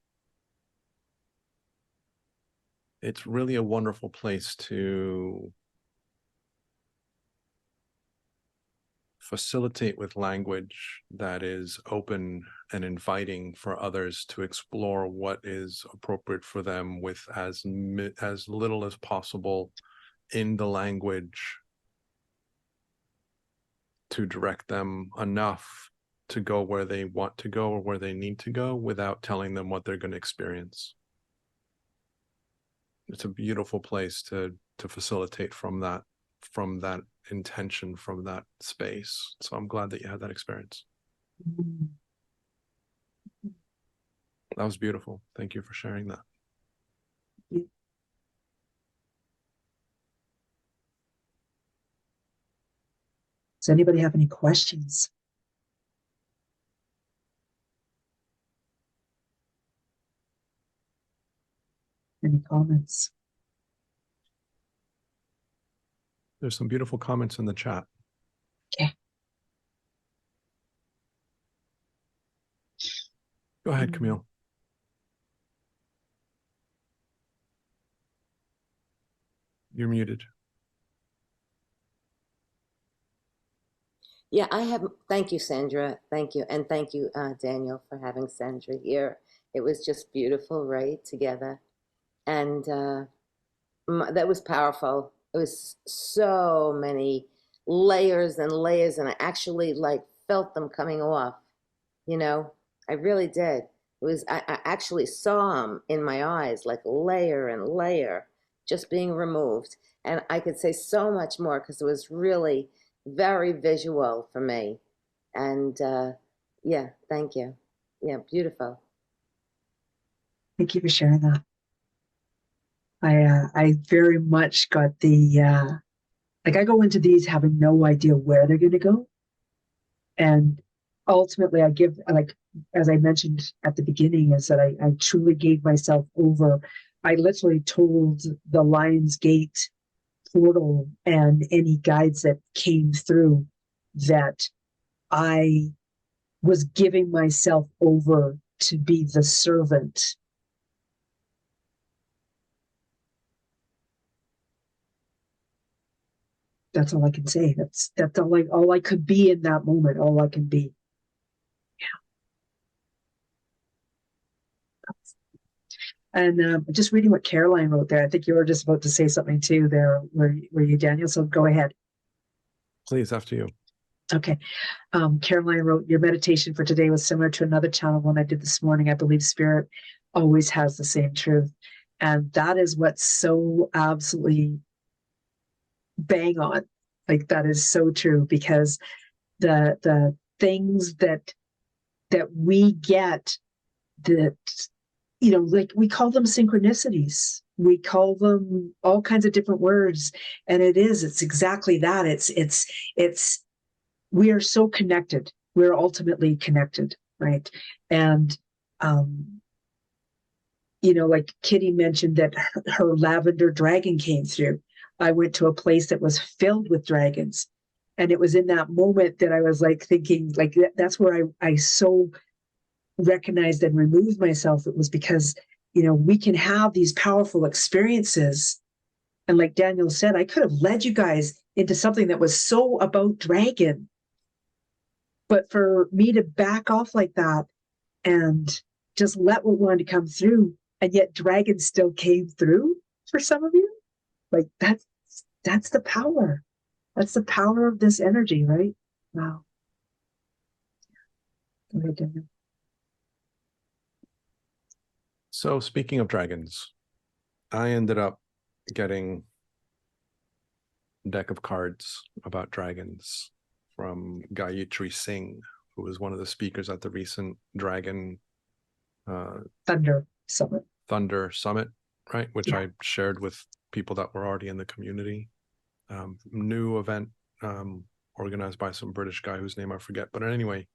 really a wonderful place to facilitate with language that is open and inviting for others to explore what is appropriate for them with as little as possible in the language to direct them enough to go where they want to go or where they need to go without telling them what they're going to experience. It's a beautiful place to facilitate from that intention, from that space. So I'm glad that you had that experience. That was beautiful. Thank you for sharing that. Does anybody have any questions? Any comments? There's some beautiful comments in the chat. Okay. Go ahead, Camille. You're muted. Yeah, thank you, Sandra. Thank you. And thank you, Daniel, for having Sandra here. It was just beautiful, right? Together. And that was powerful. It was so many layers and layers, and I actually felt them coming off, I really did. I actually saw them in my eyes, like layer and layer just being removed. And I could say so much more because it was really very visual for me. And yeah, thank you. Yeah, beautiful. Thank you for sharing that. I very much got the I go into these having no idea where they're going to go, and ultimately I give, as I mentioned at the beginning, is that I truly gave myself over. I literally told the Lion's Gate portal and any guides that came through that I was giving myself over to be the servant. That's all I can say. That's all I could be in that moment. All I can be. Yeah. And just reading what Caroline wrote there. I think you were just about to say something too. There, were you, Daniel? So go ahead. Please, after you. Okay. Caroline wrote, your meditation for today was similar to another channel one I did this morning. I believe spirit always has the same truth, and that is what's so absolutely bang on. That is so true, because the things that we get, that we call them synchronicities, we call them all kinds of different words, and it's exactly that. It's we are so connected. We're ultimately connected, right? And like Kitty mentioned that her lavender dragon came through. I went to a place that was filled with dragons. And it was in that moment that I was thinking, that's where I so recognized and removed myself. It was because, we can have these powerful experiences. And like Daniel said, I could have led you guys into something that was so about dragon. But for me to back off like that and just let what wanted to come through, and yet dragon still came through for some of you, that's the power. That's the power of this energy, right? Wow. Go ahead, Daniel. So speaking of dragons, I ended up getting a deck of cards about dragons from Gayatri Singh, who was one of the speakers at the recent Dragon Thunder Summit, right? Which I shared with people that were already in the community. New event organized by some British guy whose name I forget. But anyway,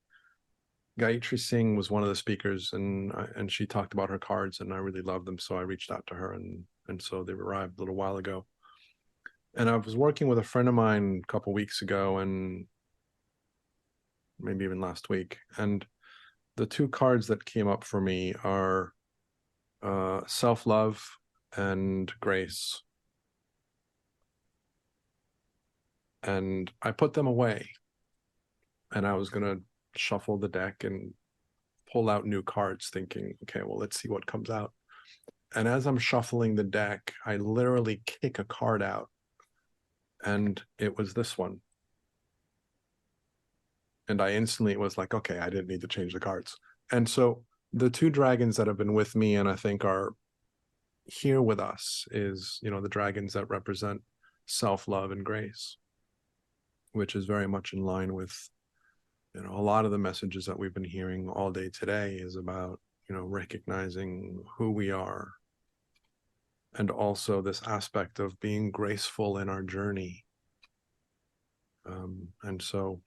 Gayatri Singh was one of the speakers, and she talked about her cards, and I really loved them. So I reached out to her, and so they arrived a little while ago. And I was working with a friend of mine a couple of weeks ago, and maybe even last week. And the two cards that came up for me are self-love and grace. And I put them away and I was going to shuffle the deck and pull out new cards thinking, okay, well, let's see what comes out. And as I'm shuffling the deck, I literally kick a card out, and it was this one. And I instantly was like, okay, I didn't need to change the cards. And so the two dragons that have been with me and I think are here with us is, you know, the dragons that represent self-love and grace, which is very much in line with, you know, a lot of the messages that we've been hearing all day today is about, you know, recognizing who we are, and also this aspect of being graceful in our journey. And so,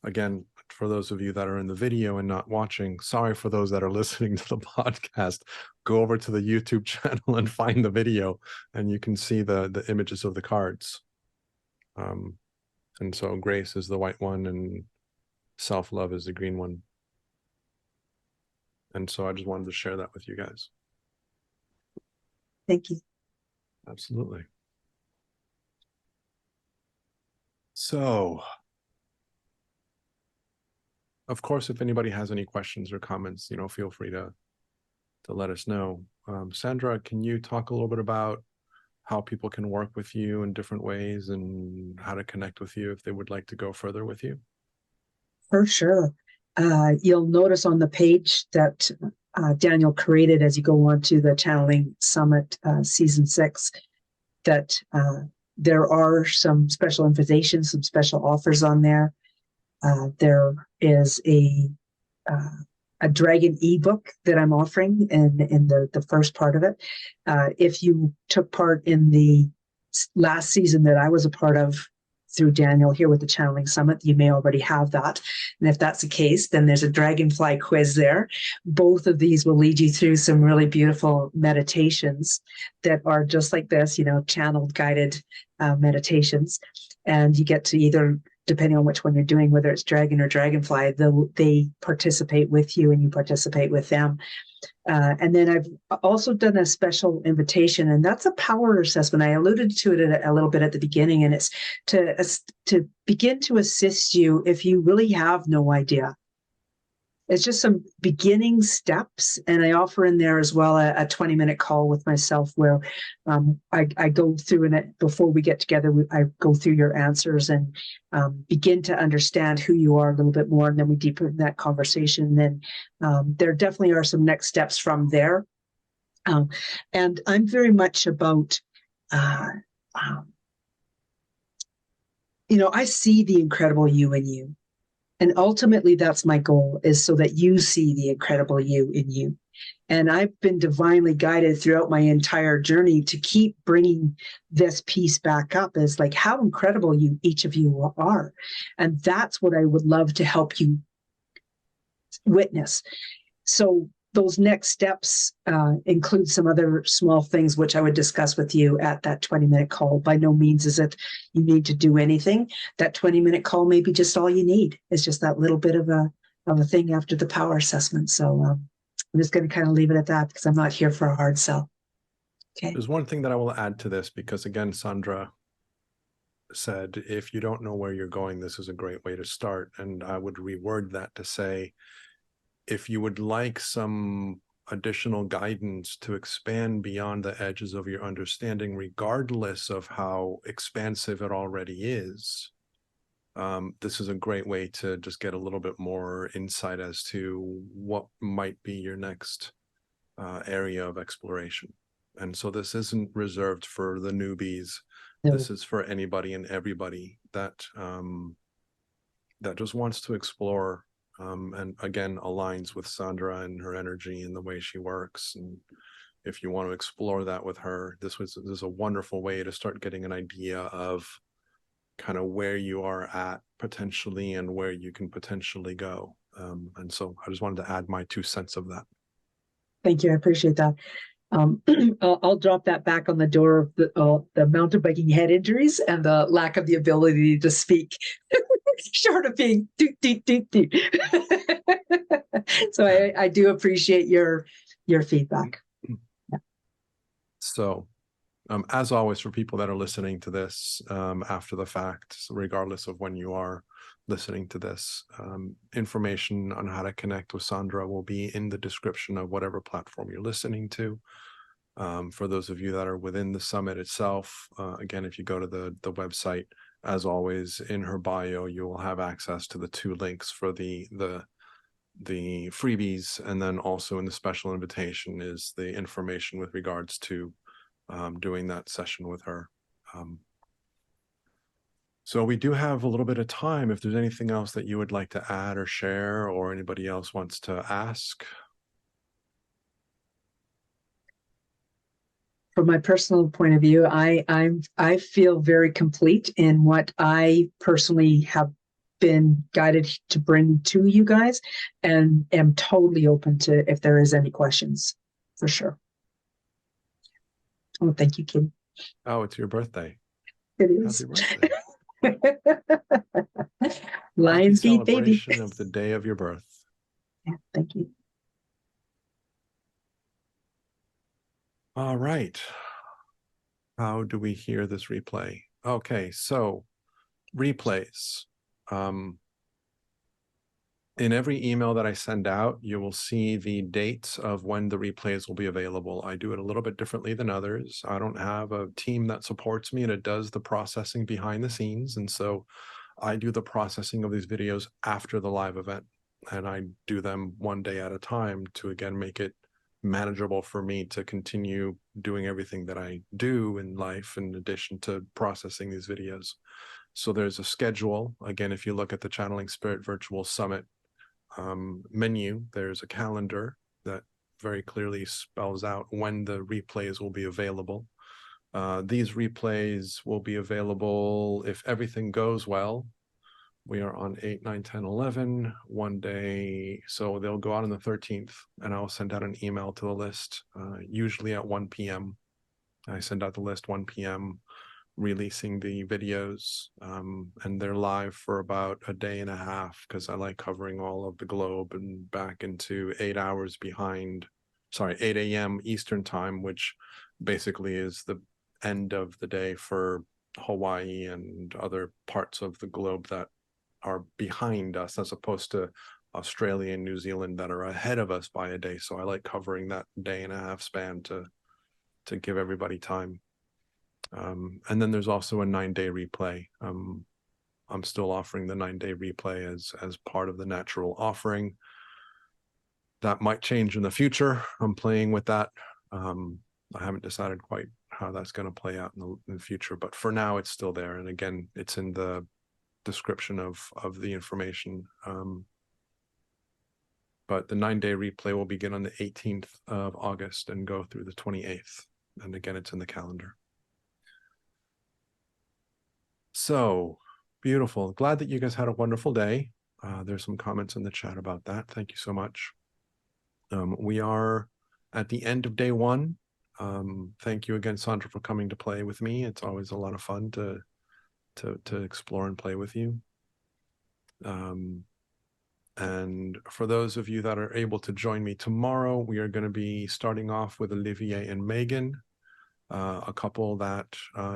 again, for those of you that are in the video and not watching, sorry for those that are listening to the podcast, go over to the YouTube channel and find the video, and you can see the images of the cards. And so grace is the white one and self-love is the green one. And so I just wanted to share that with you guys. Thank you. Absolutely. So, of course, if anybody has any questions or comments, you know, feel free to let us know. Sandra, can you talk a little bit about how people can work with you in different ways and how to connect with you if they would like to go further with you? For sure. You'll notice on the page that Daniel created as you go on to the Channeling Summit Season 6 that there are some special invitations, some special offers on there. There is a dragon ebook that I'm offering in the first part of it. If you took part in the last season that I was a part of through Daniel here with the Channeling Summit, you may already have that. And if that's the case, then there's a dragonfly quiz there. Both of these will lead you through some really beautiful meditations that are just like this, you know, channeled, guided meditations. And you get to either, depending on which one you're doing, whether it's dragon or dragonfly, they participate with you and you participate with them. And then I've also done a special invitation, and that's a power assessment. I alluded to it a little bit at the beginning, and it's to begin to assist you if you really have no idea. It's just some beginning steps, and I offer in there as well a 20-minute call with myself where I go through, and before we get together, I go through your answers and begin to understand who you are a little bit more, and then we deepen that conversation. Then there definitely are some next steps from there, and I'm very much about you know, I see the incredible you in you. And ultimately, that's my goal, is so that you see the incredible you in you. And I've been divinely guided throughout my entire journey to keep bringing this piece back up, as like how incredible each of you are. And that's what I would love to help you witness. So those next steps include some other small things, which I would discuss with you at that 20-minute call. By no means is it you need to do anything. That 20-minute call may be just all you need. It's just that little bit of a thing after the power assessment. So I'm just going to kind of leave it at that because I'm not here for a hard sell. Okay. There's one thing that I will add to this, because again, Sandra said, if you don't know where you're going, this is a great way to start. And I would reword that to say, if you would like some additional guidance to expand beyond the edges of your understanding, regardless of how expansive it already is, this is a great way to just get a little bit more insight as to what might be your next area of exploration. And so this isn't reserved for the newbies. No. This is for anybody and everybody that that just wants to explore, and again, aligns with Sandra and her energy and the way she works. And if you want to explore that with her, this is a wonderful way to start getting an idea of kind of where you are at potentially and where you can potentially go. And so I just wanted to add my 2 cents of that. Thank you. I appreciate that. I'll drop that back on the door of the mountain biking head injuries and the lack of the ability to speak. Short of being doot, doot, doot, doot. So I do appreciate your feedback. Yeah. So As always, for people that are listening to this after the fact, regardless of when you are listening to this, information on how to connect with Sandra will be in the description of whatever platform you're listening to. For those of you that are within the summit itself, again, if you go to the website, as always, in her bio, you will have access to the 2 links for the freebies, and then also in the special invitation is the information with regards to doing that session with her. So we do have a little bit of time. If there's anything else that you would like to add or share, or anybody else wants to ask. From my personal point of view, I feel very complete in what I personally have been guided to bring to you guys, and am totally open to if there is any questions, for sure. Oh, thank you, Kim. Oh, it's your birthday. It is. Happy birthday. Lionsgate baby. Celebration of the day of your birth. Yeah, thank you. All right. How do we hear this replay? Okay, so replays. In every email that I send out, you will see the dates of when the replays will be available. I do it a little bit differently than others. I don't have a team that supports me and it does the processing behind the scenes. And so I do the processing of these videos after the live event. And I do them one day at a time to, again, make it manageable for me to continue doing everything that I do in life in addition to processing these videos. So there's a schedule. Again, if you look at the Channeling Spirit Virtual Summit menu, there's a calendar that very clearly spells out when the replays will be available. These replays will be available if everything goes well. We are on 8, 9, 10, 11, one day. So they'll go out on the 13th, and I'll send out an email to the list, usually at 1 p.m. I send out the list 1 p.m., releasing the videos, and they're live for about a day and a half because I like covering all of the globe and back into 8 hours behind, 8 a.m. Eastern time, which basically is the end of the day for Hawaii and other parts of the globe that are behind us, as opposed to Australia and New Zealand that are ahead of us by a day. So I like covering that day and a half span to give everybody time. And then there's also a 9-day replay. I'm still offering the 9-day replay as part of the natural offering. That might change in the future. I'm playing with that. I haven't decided quite how that's going to play out in the future, but for now it's still there. And again, it's in the description of the information. But the 9-day replay will begin on the 18th of August and go through the 28th. And again, it's in the calendar. So beautiful. Glad that you guys had a wonderful day. There's some comments in the chat about that. Thank you so much. We are at the end of day 1. Thank you again, Sandra, for coming to play with me. It's always a lot of fun to explore and play with you. And for those of you that are able to join me tomorrow, we are going to be starting off with Olivier and Megan, a couple that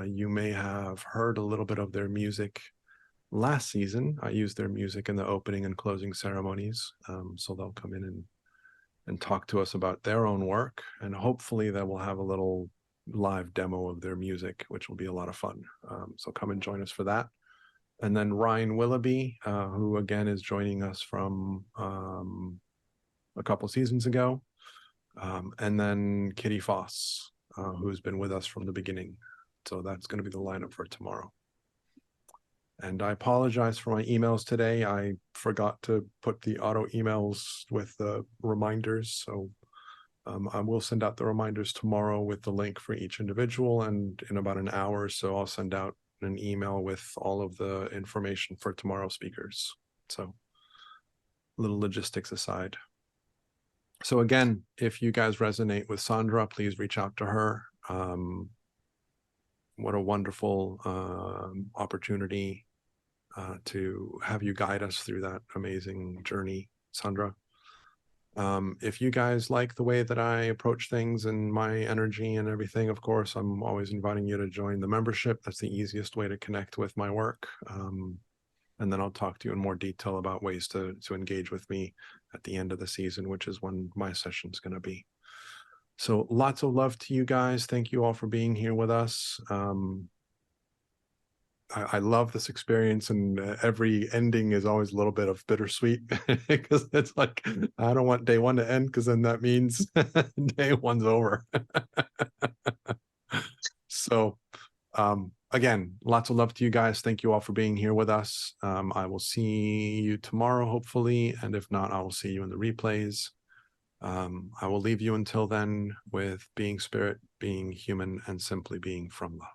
you may have heard a little bit of their music last season. I used their music in the opening and closing ceremonies. So they'll come in and talk to us about their own work. And hopefully that will have a little live demo of their music, which will be a lot of fun. So come and join us for that. And then Ryan Willoughby, who again is joining us from a couple seasons ago. And then Kitty Foss, who's been with us from the beginning. So that's going to be the lineup for tomorrow. And I apologize for my emails today. I forgot to put the auto emails with the reminders. So I will send out the reminders tomorrow with the link for each individual. And in about an hour or so, I'll send out an email with all of the information for tomorrow's speakers. So little logistics aside. So again, if you guys resonate with Sandra, please reach out to her. What a wonderful opportunity to have you guide us through that amazing journey, Sandra. If you guys like the way that I approach things and my energy and everything, of course, I'm always inviting you to join the membership. That's the easiest way to connect with my work. And then I'll talk to you in more detail about ways to engage with me at the end of the season, which is when my session's going to be. So lots of love to you guys. Thank you all for being here with us. I love this experience, and every ending is always a little bit of bittersweet because it's like, I don't want day one to end, because then that means day one's over. So again, lots of love to you guys. Thank you all for being here with us. I will see you tomorrow, hopefully, and if not, I will see you in the replays. I will leave you until then with being spirit, being human, and simply being from love.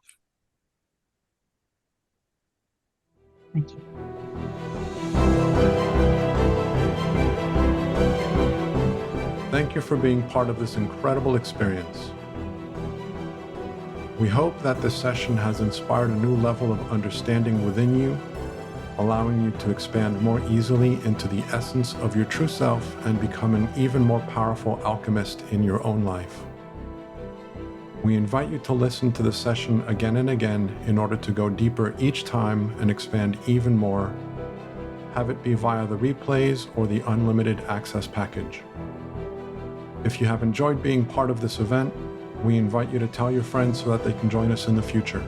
Thank you. Thank you for being part of this incredible experience. We hope that this session has inspired a new level of understanding within you, allowing you to expand more easily into the essence of your true self and become an even more powerful alchemist in your own life. We invite you to listen to the session again and again in order to go deeper each time and expand even more. Have it be via the replays or the unlimited access package. If you have enjoyed being part of this event, we invite you to tell your friends so that they can join us in the future.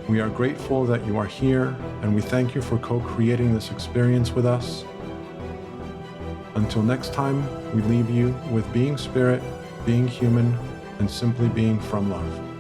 We are grateful that you are here, and we thank you for co-creating this experience with us. Until next time, we leave you with being spirit, being human, and simply being from love.